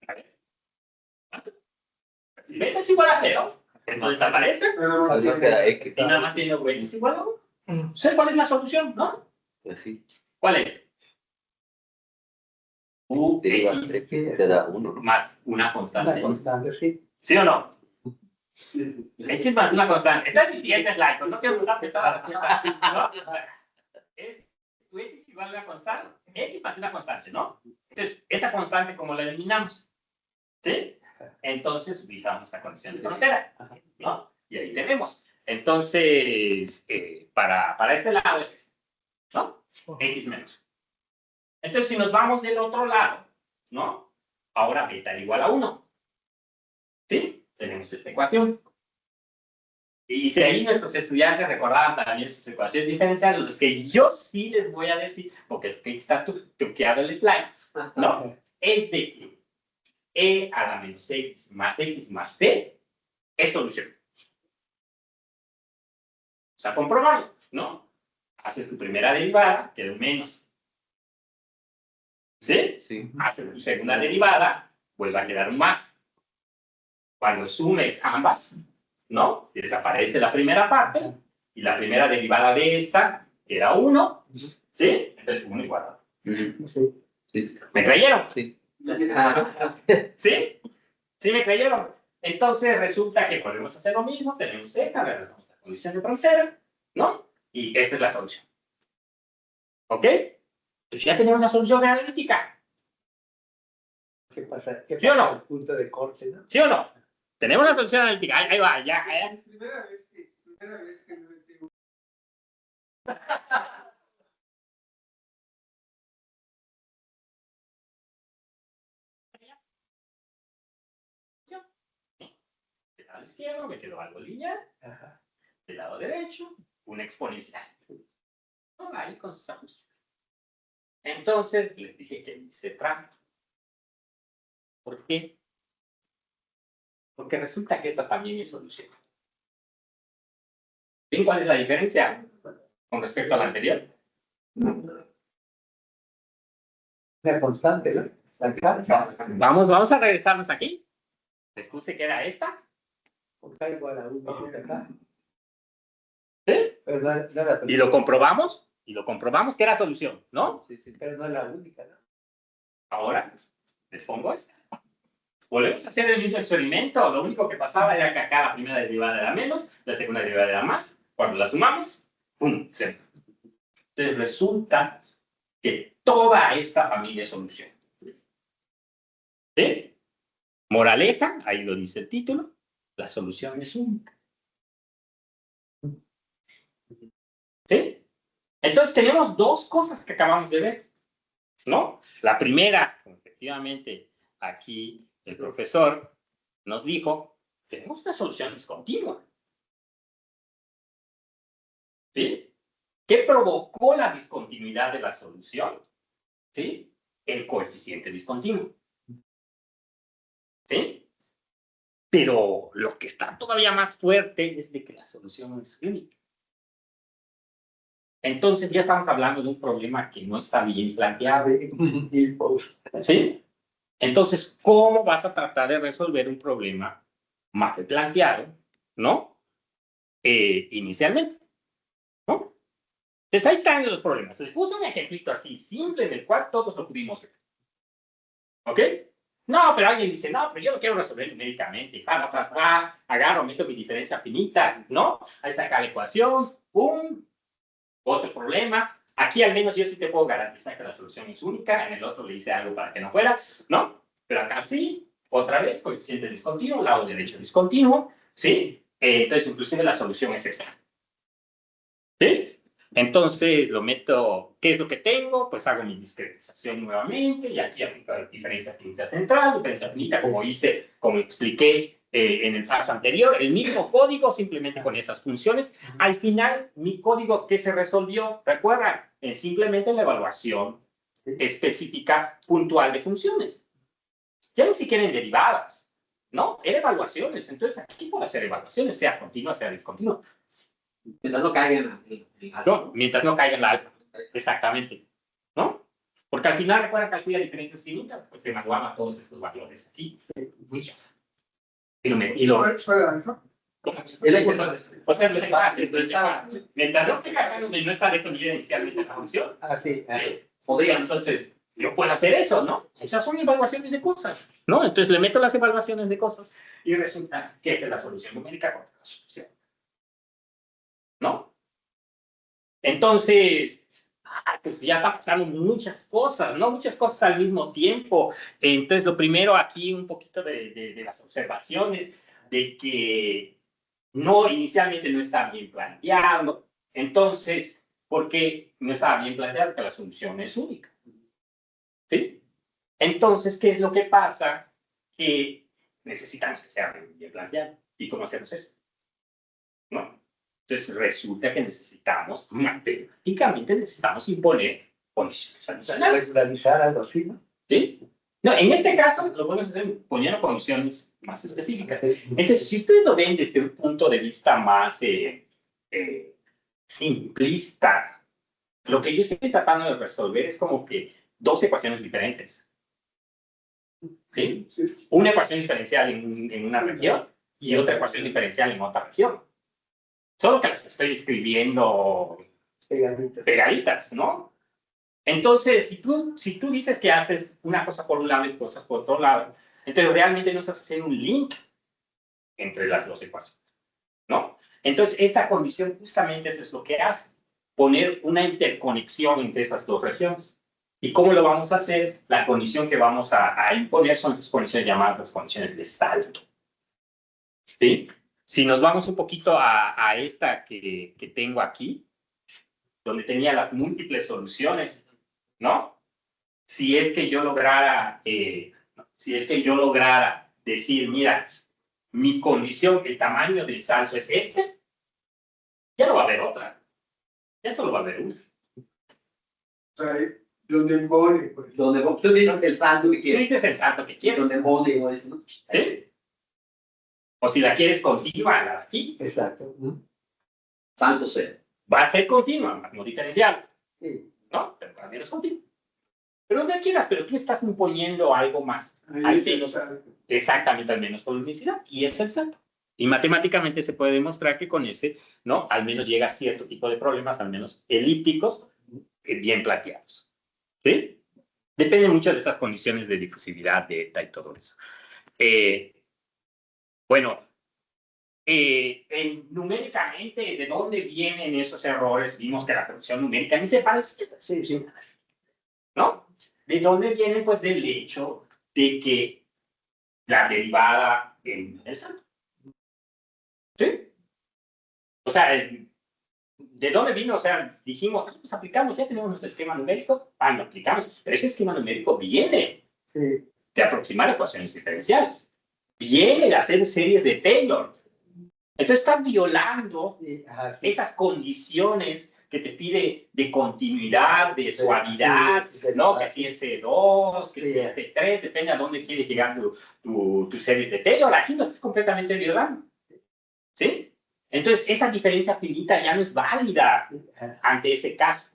A ver. Si beta es igual a 0, esto desaparece. Así queda X. Y nada más tiene u x igual a 1. ¿Sé cuál es la solución? ¿No? Pues sí. ¿Cuál es? U de x Te da 1, ¿no? más una constante. Una constante, sí. ¿Sí o no? X más una constante. Esta es mi siguiente slide, pero no quiero buscar toda la respuesta. ¿No? Es tu X igual a una constante. X más una constante, ¿no? Entonces, esa constante, ¿cómo la eliminamos? ¿Sí? Entonces, utilizamos esta condición de frontera, ¿no? Y ahí tenemos. Entonces, para este lado es este, ¿no? X menos. Entonces, si nos vamos del otro lado, ¿no? Ahora beta igual a 1. ¿Sí? Tenemos esta ecuación. Y si ahí nuestros estudiantes recordaban también sus ecuaciones diferenciales, los que yo sí les voy a decir, porque es que está truqueado el slide, ¿no? Es de que e a la menos x más c es solución. O sea, comprobarlo, ¿no? Haces tu primera derivada, queda un menos. ¿Sí? Sí. Haces tu segunda derivada, vuelve a quedar un más. Cuando sumes ambas, ¿no? Desaparece la primera parte y la primera derivada de esta era 1, ¿sí? Entonces 1 igual a 1. Sí. ¿Me creyeron? Sí. ¿Sí? ¿Sí me creyeron? Entonces resulta que podemos hacer lo mismo, tenemos esta, regresamos a la condición de frontera, ¿no? Y esta es la solución. ¿Ok? Entonces ya tenemos la solución analítica. ¿Qué pasa? ¿Qué ¿Sí o no? pasa? El punto de corte, ¿no? ¿Sí o no? Tenemos la solución analítica. Ahí va, ya. Primera vez que no entiendo. Del lado izquierdo me quedó algo lineal. Ajá. Del lado derecho, una exponencial. Ahí con sus ajustes. Entonces les dije que hice trampa. ¿Por qué? Porque resulta que esta también es solución. ¿Ven cuál es la diferencia con respecto a la anterior? Una constante, ¿no? Acá, Vamos a regresarnos aquí. Les puse que era esta. acá igual a 1 acá. ¿Sí? Pero no era solución. Y lo comprobamos que era solución, ¿no? Sí, sí, pero no es la única, ¿no? Ahora, les pongo esta. Volvemos a hacer el mismo experimento. Lo único que pasaba era que acá la primera derivada era menos, la segunda derivada era más. Cuando la sumamos, ¡pum! Cero. Entonces resulta que toda esta familia es solución. ¿Sí? Moraleja, ahí lo dice el título, la solución es única. ¿Sí? Entonces tenemos dos cosas que acabamos de ver, ¿no? La primera, efectivamente, aquí el profesor nos dijo, tenemos una solución discontinua. ¿Sí? ¿Qué provocó la discontinuidad de la solución? ¿Sí? El coeficiente discontinuo. ¿Sí? Pero lo que está todavía más fuerte es de que la solución es única. Entonces ya estamos hablando de un problema que no está bien planteado. ¿Sí? Entonces, ¿cómo vas a tratar de resolver un problema mal planteado, ¿no? Inicialmente, ¿no? Entonces ahí están los problemas. Les puse un ejemplito así, simple, en el cual todos lo pudimos ver. ¿Ok? No, pero alguien dice, no, pero yo lo quiero resolver numéricamente. Agarro, meto mi diferencia finita, ¿no? Ahí está acá la ecuación, ¡pum! Otro problema. Aquí al menos yo sí te puedo garantizar que la solución es única. En el otro le hice algo para que no fuera, ¿no? Pero acá sí, otra vez, coeficiente discontinuo, lado derecho discontinuo, ¿sí? Entonces, inclusive la solución es esa. ¿Sí? Entonces, lo meto, ¿qué es lo que tengo? Pues hago mi discretización nuevamente y aquí aplico diferencia finita central, diferencia finita, como hice, como expliqué en el paso anterior, el mismo código, simplemente con esas funciones. Al final, mi código, ¿qué se resolvió? ¿Recuerdan? Es simplemente la evaluación específica puntual de funciones. Ya ni siquiera en derivadas, ¿no? Era evaluaciones. Entonces, aquí puedo hacer evaluaciones, sea continua, sea discontinua. Mientras no caiga en la... No, mientras no caiga en la alfa. Exactamente. ¿No? Porque al final, recuerda que hacía diferencias finitas, pues se evaluaba todos estos valores aquí. Uy. Y lo alfa? ¿cómo? Es la importancia. O sea, mientras no caiga donde no está definida inicialmente la función. Ah, sí. Sí. Podría. Entonces, yo puedo hacer eso, ¿no? Esas son evaluaciones de cosas, ¿no? Entonces le meto las evaluaciones de cosas y resulta que esta es la solución numérica contra la solución. ¿No? Entonces, pues ya está pasando muchas cosas, ¿no? Muchas cosas al mismo tiempo. Entonces, lo primero aquí, un poquito de las observaciones, de que no, inicialmente no está bien planteado. Entonces, ¿por qué no estaba bien planteado? Porque la solución es única. ¿Sí? Entonces, ¿qué es lo que pasa? Que necesitamos que sea bien planteado. ¿Y cómo hacemos eso? ¿No? Entonces resulta que necesitamos, matemáticamente necesitamos imponer condiciones adicionales. Realizar algo así, ¿no? ¿Sí? No, en este caso lo podemos hacer poniendo condiciones más específicas. Entonces, si ustedes lo ven desde un punto de vista más simplista, lo que yo estoy tratando de resolver es como que dos ecuaciones diferentes. ¿Sí? Sí. Una ecuación diferencial en una región y otra ecuación diferencial en otra región. Solo que las estoy escribiendo pegaditas, ¿no? Entonces, si tú dices que haces una cosa por un lado y cosas por otro lado, entonces realmente no estás haciendo un link entre las dos ecuaciones, ¿no? Entonces, esta condición justamente eso es lo que hace, poner una interconexión entre esas dos regiones. ¿Y cómo lo vamos a hacer? La condición que vamos a imponer son esas condiciones llamadas las condiciones de salto. ¿Sí? Si nos vamos un poquito a esta que tengo aquí, donde tenía las múltiples soluciones, ¿no? Si es que yo lograra decir, mira, mi condición, el tamaño de salto es este, ya no va a haber otra. Ya solo va a haber una. O sea, donde embole, pues. Donde tú dices el salto que Tú quieres. dices el salto que quieres. Donde embole, igual eso, ¿no? ¿Sí? O si la quieres continua, la de aquí, Exacto. Santo sea. va a ser continua, más no diferencial, Sí. ¿no? Pero también es continua. Pero donde quieras, pero tú estás imponiendo algo más. Ahí Al es el menos, salto. exactamente, al menos por unicidad. Y es el salto. Y matemáticamente se puede demostrar que con ese, ¿no? Al menos llega a cierto tipo de problemas, al menos elípticos, bien planteados. ¿Sí? Depende mucho de esas condiciones de difusividad, de eta y todo eso. Bueno, numéricamente, ¿de dónde vienen esos errores? Vimos que la función numérica ni se parece, ¿no? ¿De dónde vienen? Pues del hecho de que la derivada en el salto. ¿Sí? O sea, ¿de dónde vino? O sea, dijimos, pues aplicamos, ya tenemos nuestro esquema numérico, lo aplicamos, pero ese esquema numérico viene de aproximar ecuaciones diferenciales, viene de hacer series de Taylor. Entonces estás violando esas condiciones que te pide de continuidad, de suavidad, ¿no? Que si es C2, que si es C3, depende a dónde quieres llegar tu serie de Taylor. Aquí lo estás completamente violando, ¿sí? Entonces, esa diferencia finita ya no es válida ante ese caso,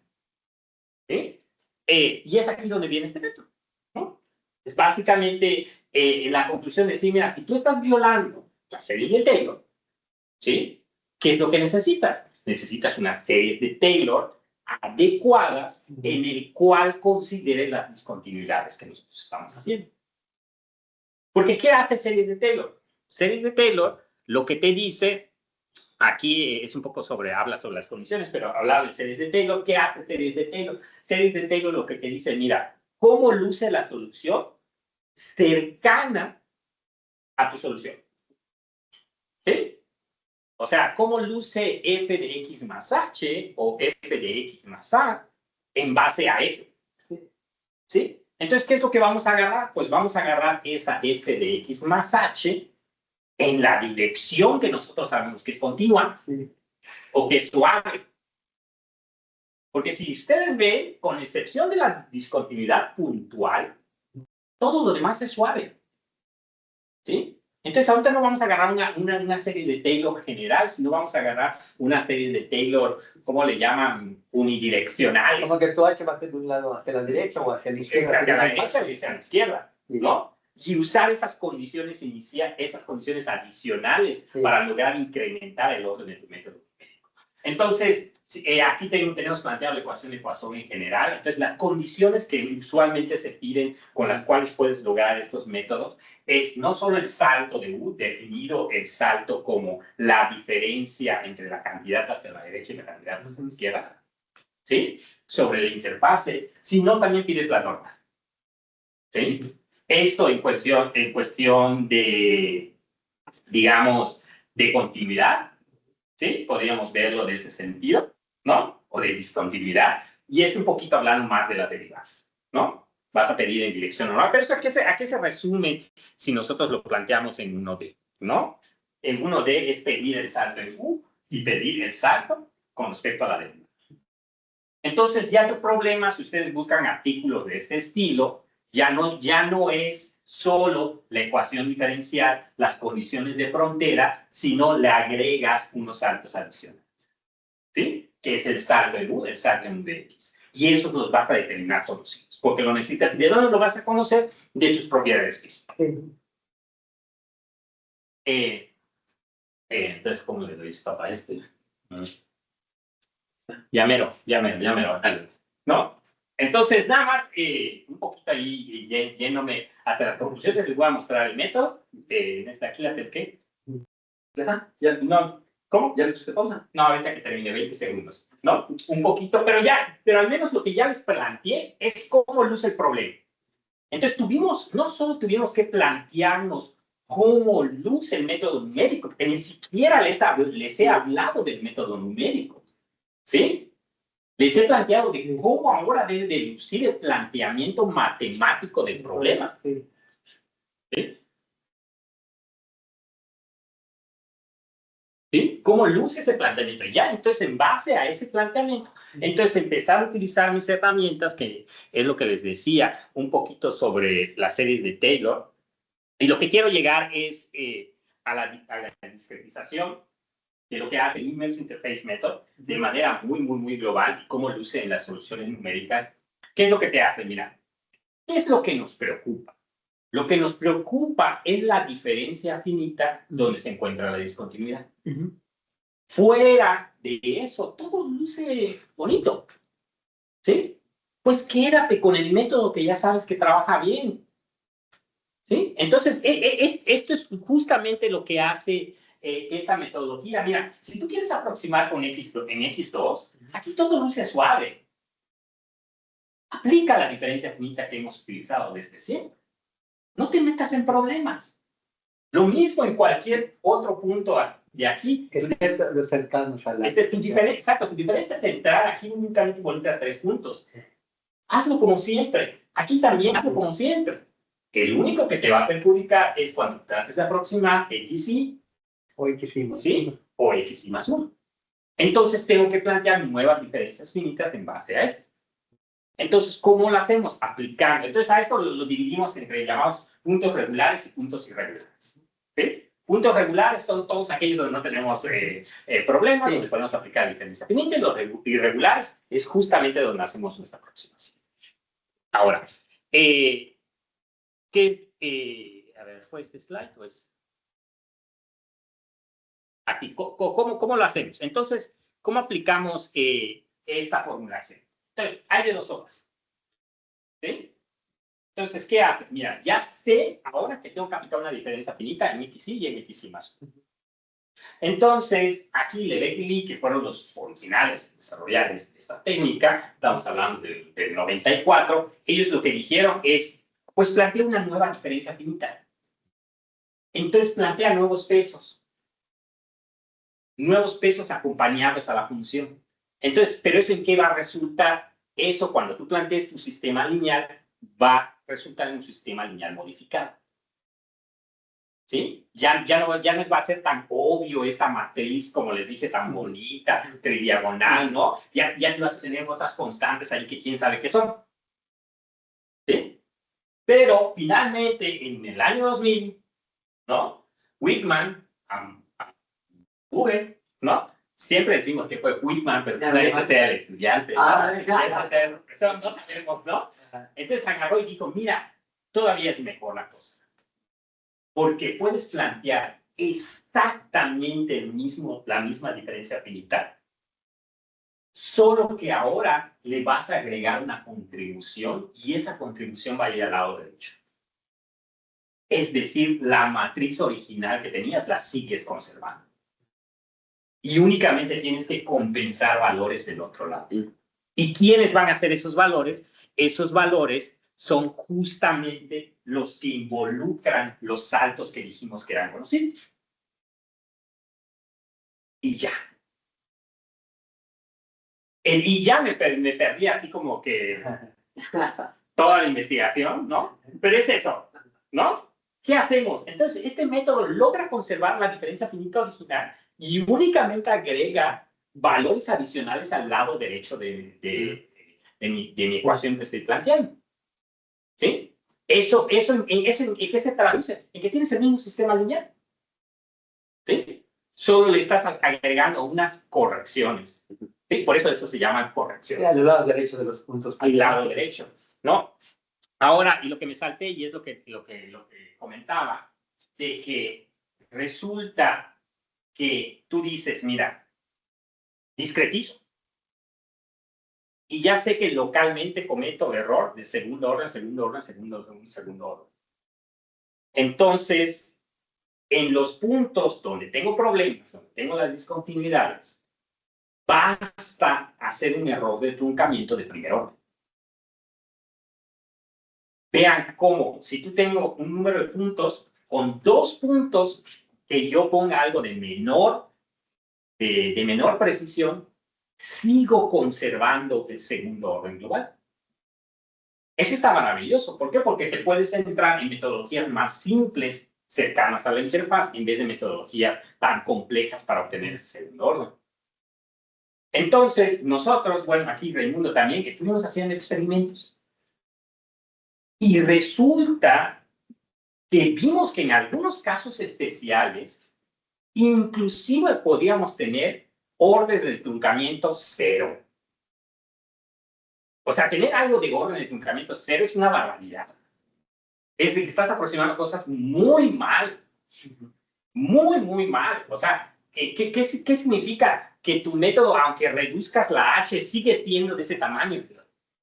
¿sí? Y es aquí donde viene este método, ¿no? Es básicamente la conclusión de decir, mira, si tú estás violando la serie de Taylor, ¿sí? ¿Qué es lo que necesitas? Necesitas una serie de Taylor adecuadas en el cual consideres las discontinuidades que nosotros estamos haciendo. Porque, ¿qué hace series de Taylor? Series de Taylor lo que te dice, aquí es un poco habla sobre las condiciones, pero hablar de series de Taylor, ¿qué hace series de Taylor? Series de Taylor lo que te dice, mira, ¿cómo luce la solución cercana a tu solución? ¿Sí? O sea, ¿cómo luce f de x más h o f de x más a en base a f? ¿Sí? Entonces, ¿qué es lo que vamos a agarrar? Pues vamos a agarrar esa f de x más h en la dirección que nosotros sabemos que es continua o que es suave. Porque si ustedes ven, con excepción de la discontinuidad puntual, todo lo demás es suave. ¿Sí? Entonces, ahorita no vamos a agarrar una serie de Taylor general, sino vamos a agarrar una serie de Taylor, ¿cómo le llaman? Unidireccionales. Como que tu H va a ser de un lado hacia la derecha o hacia la izquierda. Hacia la derecha y hacia la izquierda, ¿no? Y usar esas condiciones iniciales, esas condiciones adicionales para lograr incrementar el orden de tu método numérico. Entonces, aquí tenemos planteado la ecuación de Poisson en general. Entonces, las condiciones que usualmente se piden con las cuales puedes lograr estos métodos es no solo el salto de U, definido el salto como la diferencia entre la cantidad hacia la derecha y la cantidad hacia la izquierda, ¿sí? Sobre la interfase, sino también pides la norma, ¿sí? Esto en cuestión de, digamos, de continuidad, ¿sí? Podríamos verlo de ese sentido, ¿no? O de discontinuidad. Y esto un poquito hablando más de las derivadas, ¿no? Vas a pedir en dirección normal. Pero eso, ¿a qué se resume si nosotros lo planteamos en 1D, ¿no? En 1D es pedir el salto en U y pedir el salto con respecto a la derivada. Entonces, ya tu problema, si ustedes buscan artículos de este estilo, ya no es solo la ecuación diferencial, las condiciones de frontera, sino le agregas unos saltos adicionales, ¿sí? Que es el salto en U, el salto en Vx. Y eso nos va a determinar soluciones, porque lo necesitas. ¿De dónde lo vas a conocer? De tus propiedades físicas. Entonces, ¿cómo le doy stop a este? Ya mero, ¿no? Entonces, nada más, un poquito ahí, yéndome hasta las conclusiones, les voy a mostrar el método. En esta aquí la pesqué. ¿Ya está? ¿Ya? No, ¿cómo? ¿Ya se pausa? No, ahorita que termine, 20 segundos, ¿no? Un poquito, pero al menos lo que ya les planteé es cómo luce el problema. Entonces, no solo tuvimos que plantearnos cómo luce el método numérico, que ni siquiera les he hablado del método numérico, ¿sí? Les he planteado de cómo ahora debe de lucir el planteamiento matemático del problema. ¿Sí? ¿Sí? ¿Cómo luce ese planteamiento? Ya, entonces, en base a ese planteamiento, entonces empezar a utilizar mis herramientas, que es lo que les decía, un poquito sobre la serie de Taylor. Y lo que quiero llegar es a la discretización de lo que hace el Inverse Interface Method de manera muy global y cómo luce en las soluciones numéricas. ¿Qué es lo que te hace? Mira, ¿qué es lo que nos preocupa? Lo que nos preocupa es la diferencia finita donde se encuentra la discontinuidad. Fuera de eso, todo luce bonito. ¿Sí? Pues quédate con el método que ya sabes que trabaja bien. ¿Sí? Entonces, esto es justamente lo que hace esta metodología. Mira, si tú quieres aproximar con X2, aquí todo luce suave. Aplica la diferencia finita que hemos utilizado desde siempre. No te metas en problemas. Lo mismo en cualquier otro punto de aquí. Excepto los cercanos a la... Exacto, tu diferencia central aquí únicamente involucra 3 puntos. Hazlo como siempre. Aquí también hazlo como siempre. El único que te va a perjudicar es cuando trates de aproximar XY o XY. ¿sí? O XY más 1. Entonces tengo que plantear nuevas diferencias finitas en base a esto. Entonces, ¿cómo lo hacemos? Aplicando. Entonces, a esto lo dividimos entre llamados puntos regulares y puntos irregulares. ¿Sí? Puntos regulares son todos aquellos donde no tenemos problemas, donde podemos aplicar diferencia finita, y los irregulares es justamente donde hacemos nuestra aproximación. Ahora, a ver, ¿fue este slide? Pues, aquí, ¿cómo lo hacemos? Entonces, ¿cómo aplicamos esta formulación? Entonces, hay de 2 sopas. ¿Sí? Entonces, ¿qué hace? Mira, ya sé ahora que tengo que aplicar una diferencia finita en XY y en XY más 1. Entonces, aquí Lebec y Lee, que fueron los originales en desarrollar esta técnica, estamos hablando del 94, ellos lo que dijeron es, pues plantea una nueva diferencia finita. Entonces plantea nuevos pesos acompañados a la función. Entonces, ¿pero eso en qué va a resultar? Eso, cuando tú plantees tu sistema lineal, va a resultar en un sistema lineal modificado. ¿Sí? Ya no va a ser tan obvio esta matriz, como les dije, tan bonita, tridiagonal, ¿no? Ya no vas a tener otras constantes ahí que quién sabe qué son. ¿Sí? Pero finalmente, en el año 2000, ¿no? Whitman, ¿no? Siempre decimos que fue Whitman, pero nadie sea el estudiante. No sabemos, ¿no? Entonces agarró y dijo, mira, todavía es mejor la cosa. Porque puedes plantear exactamente la misma diferencia finita, solo que ahora le vas a agregar una contribución y esa contribución va a ir al lado derecho. Es decir, la matriz original que tenías la sigues conservando. Y únicamente tienes que compensar valores del otro lado. ¿Y quiénes van a hacer esos valores? Esos valores son justamente los que involucran los saltos que dijimos que eran conocidos. Y ya. Y ya me perdí así como que toda la investigación, ¿no? Pero es eso, ¿no? ¿Qué hacemos? Entonces, este método logra conservar la diferencia finita original y únicamente agrega valores adicionales al lado derecho de mi ecuación que estoy planteando. ¿Sí? ¿En qué se traduce? En que tienes el mismo sistema lineal. ¿Sí? Solo le estás agregando unas correcciones. ¿Sí? Por eso se llaman correcciones. Al lado derecho de los puntos. Al lado derecho, ¿no? Ahora, y lo que me salté, y es lo que comentaba, de que resulta que tú dices, mira, discretizo. Y ya sé que localmente cometo error de segundo orden. Entonces, en los puntos donde tengo problemas, donde tengo las discontinuidades, basta hacer un error de truncamiento de primer orden. Vean cómo, si tú tengo un número de puntos, con 2 puntos que yo ponga algo de menor precisión, sigo conservando el segundo orden global. Eso está maravilloso. ¿Por qué? Porque te puedes centrar en metodologías más simples, cercanas a la interfaz, en vez de metodologías tan complejas para obtener ese segundo orden. Entonces, nosotros, bueno, aquí Raimundo también, estuvimos haciendo experimentos. Y resulta que vimos que en algunos casos especiales, inclusive podíamos tener órdenes de truncamiento 0. O sea, tener algo de orden de truncamiento 0 es una barbaridad. Es de que estás aproximando cosas muy mal. Muy mal. O sea, ¿qué significa? Que tu método, aunque reduzcas la H, sigue siendo de ese tamaño.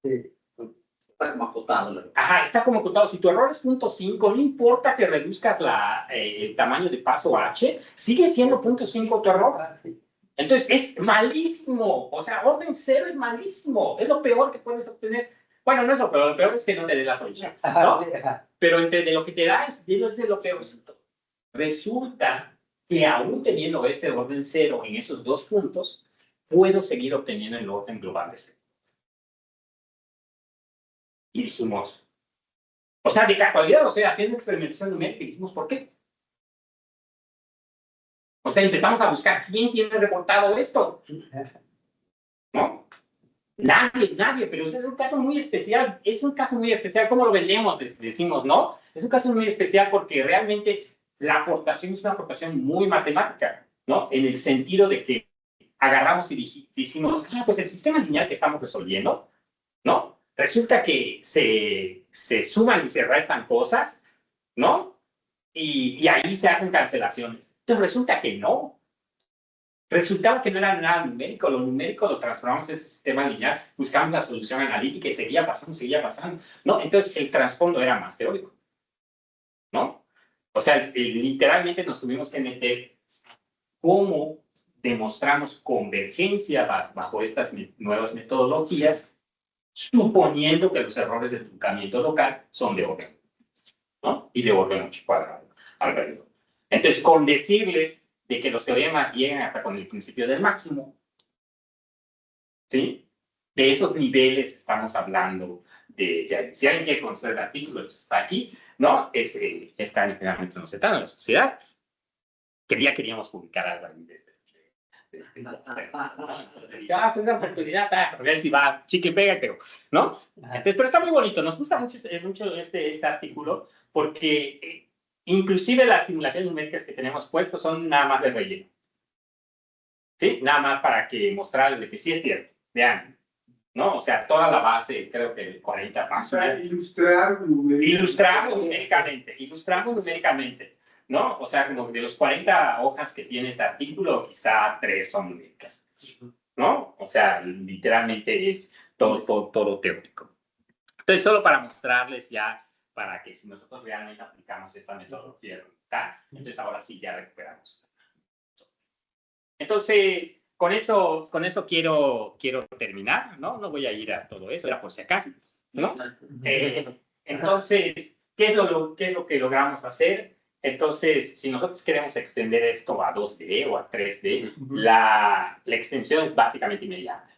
Sí. Está como acotado. Ajá, está como acotado. Si tu error es 0.5, no importa que reduzcas el tamaño de paso H, sigue siendo 0.5 tu error. Entonces, es malísimo. O sea, orden 0 es malísimo. Es lo peor que puedes obtener. Bueno, no es lo peor. Lo peor es que no te dé la solución, ¿no? Pero de lo que te da es de lo peorcito. Resulta que aún teniendo ese orden 0 en esos dos puntos, puedo seguir obteniendo el orden global de 0. Y dijimos, o sea, de casualidad, o sea, haciendo experimentación numérica, dijimos, ¿por qué? O sea, empezamos a buscar quién tiene reportado esto. ¿No? Nadie, pero es un caso muy especial. Es un caso muy especial. ¿Cómo lo vendemos? Decimos, ¿no? Es un caso muy especial porque realmente la aportación es una aportación muy matemática, ¿no? En el sentido de que agarramos y decimos, pues el sistema lineal que estamos resolviendo, ¿no? Resulta que se suman y se restan cosas, ¿no? Y ahí se hacen cancelaciones. Entonces resulta que no. Resultaba que no era nada numérico. Lo numérico lo transformamos en ese sistema lineal, buscamos la solución analítica y seguía pasando, ¿no? Entonces el trasfondo era más teórico, ¿no? O sea, literalmente nos tuvimos que meter cómo demostramos convergencia bajo estas nuevas metodologías, suponiendo que los errores de truncamiento local son de orden, ¿no? Y de orden 8 cuadrado alrededor. Entonces, con decirles de que los teoremas llegan hasta con el principio del máximo, ¿sí? De esos niveles estamos hablando si alguien quiere conocer el artículo, pues está aquí, ¿no? Está generalmente no se está en la sociedad, que ya queríamos publicar algo ahí de este. Pues la oportunidad, a ver si va chique pega, creo, ¿no? Entonces, pero está muy bonito, nos gusta mucho este artículo, porque inclusive las simulaciones numéricas que tenemos puestos son nada más de relleno. ¿Sí? Nada más para que mostrarles de que sí es cierto. Vean, ¿no? O sea, toda la base, creo que 40 páginas. Ilustramos numéricamente, ¿no? O sea, como de los 40 hojas que tiene este artículo, quizá 3 son numéricas, ¿no? O sea, literalmente es todo teórico. Entonces, solo para mostrarles ya, para que si nosotros realmente aplicamos esta metodología, entonces ahora sí ya recuperamos. Entonces, con eso quiero terminar, ¿no? No voy a ir a todo eso, era por si acaso, ¿no? Entonces, ¿qué es lo que logramos hacer? Entonces, si nosotros queremos extender esto a 2D o a 3D, la extensión es básicamente inmediata.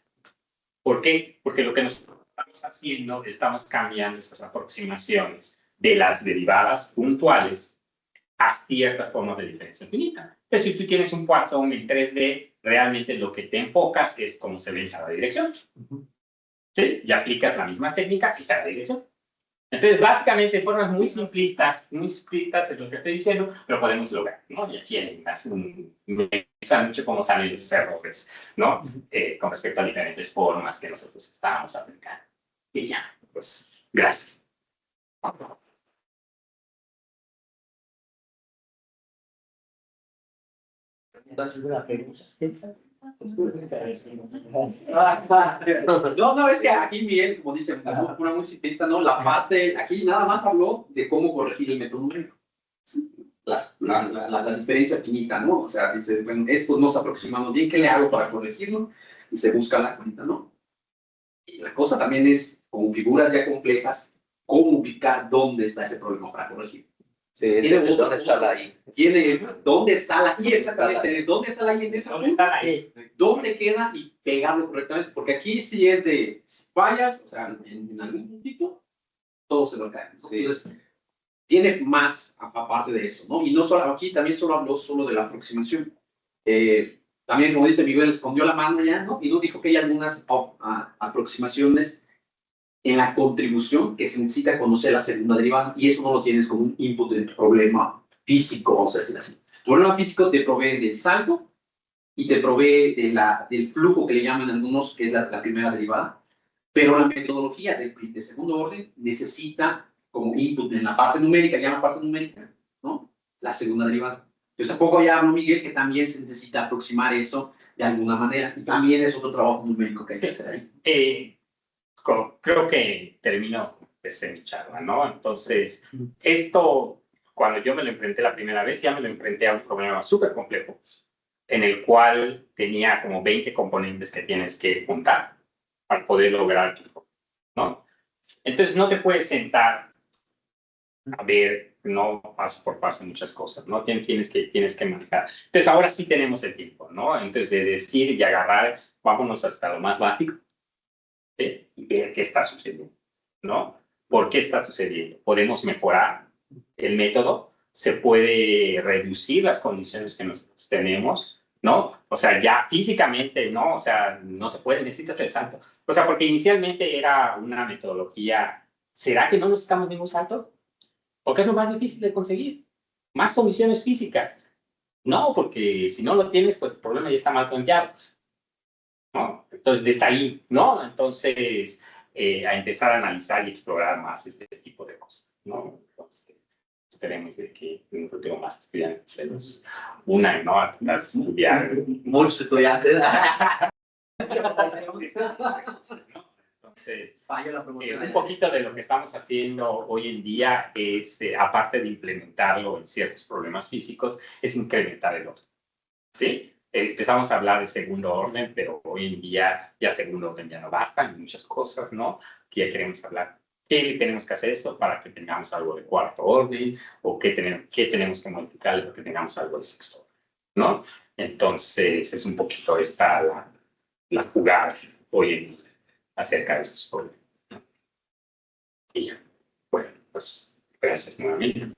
¿Por qué? Porque lo que nosotros estamos haciendo, estamos cambiando estas aproximaciones de las derivadas puntuales a ciertas formas de diferencia finita. Entonces, si tú tienes un Poisson en 3D, realmente lo que te enfocas es cómo se ve en cada dirección. ¿Sí? Y aplicas la misma técnica en cada dirección. Entonces, básicamente, formas muy simplistas es lo que estoy diciendo, lo podemos lograr, ¿no? Y aquí me gusta mucho cómo salen los errores, ¿no? Con respecto a diferentes formas que nosotros estábamos aplicando. Y ya, pues, gracias. No, es que aquí Miguel, como dice, una muy simplista, ¿no? La parte, aquí nada más habló de cómo corregir el método numérico. La diferencia finita, ¿no? O sea, dice, bueno, esto no se aproximamos bien, ¿qué le hago para corregirlo? Y se busca la finita, ¿no? Y la cosa también es, con figuras ya complejas, cómo ubicar dónde está ese problema para corregir. ¿Dónde está la I? ¿Dónde está la I? Exactamente. ¿Dónde está la I en esa? ¿Dónde está la I? ¿Dónde queda y pegarlo correctamente? Porque aquí sí es de si fallas, o sea, en algún puntito, todo se lo cae. Sí. Entonces, tiene más aparte de eso, ¿no? Y no solo aquí, también solo habló solo de la aproximación. También, como dice Miguel, escondió la mano ya, ¿no? Y nos dijo que hay algunas aproximaciones en la contribución que se necesita conocer la segunda derivada, y eso no lo tienes como un input de tu problema físico, vamos a decir así. Tu problema físico te provee del salto y te provee del flujo que le llaman algunos, que es la primera derivada, pero la metodología de segundo orden necesita como input en la parte numérica, ya en la parte numérica, ¿no? La segunda derivada. Entonces, tampoco ya habló Miguel que también se necesita aproximar eso de alguna manera, y también es otro trabajo numérico que hay que hacer ahí. Creo que termino mi charla, ¿no? Entonces, esto, cuando yo me lo enfrenté la primera vez, ya me lo enfrenté a un problema súper complejo, en el cual tenía como 20 componentes que tienes que juntar para poder lograr, ¿no? Entonces, no te puedes sentar a ver, no paso por paso muchas cosas, ¿no? Tienes que manejar. Entonces, ahora sí tenemos el tiempo, ¿no? Entonces, de decir y agarrar, vámonos hasta lo más básico, ¿sí? Y ver qué está sucediendo, ¿no? ¿Por qué está sucediendo? Podemos mejorar el método, se puede reducir las condiciones que nosotros tenemos, ¿no? O sea, ya físicamente, ¿no? O sea, no se puede, necesitas el salto. O sea, porque inicialmente era una metodología, ¿será que no necesitamos ningún salto? Porque es lo más difícil de conseguir. Más condiciones físicas. No, porque si no lo tienes, pues el problema ya está mal planteado, ¿no? Entonces, desde ahí, ¿no? Entonces, a empezar a analizar y explorar más este tipo de cosas, ¿no? Entonces, esperemos de que en un futuro más estudiantes se nos unan, ¿no? A tratar de estudiar. Muchos estudiantes. Entonces, Falla la promoción. un poquito de lo que estamos haciendo hoy en día es, aparte de implementarlo en ciertos problemas físicos, es incrementar el orden, ¿sí? Empezamos a hablar de segundo orden, pero hoy en día ya segundo orden ya no basta, hay muchas cosas, ¿no? Que ya queremos hablar. ¿Qué tenemos que hacer esto para que tengamos algo de cuarto orden? ¿O qué tenemos que modificar para que tengamos algo de sexto orden? ¿No? Entonces, es un poquito esta la jugada hoy en día acerca de esos problemas, ¿no? Y ya, bueno, pues gracias nuevamente.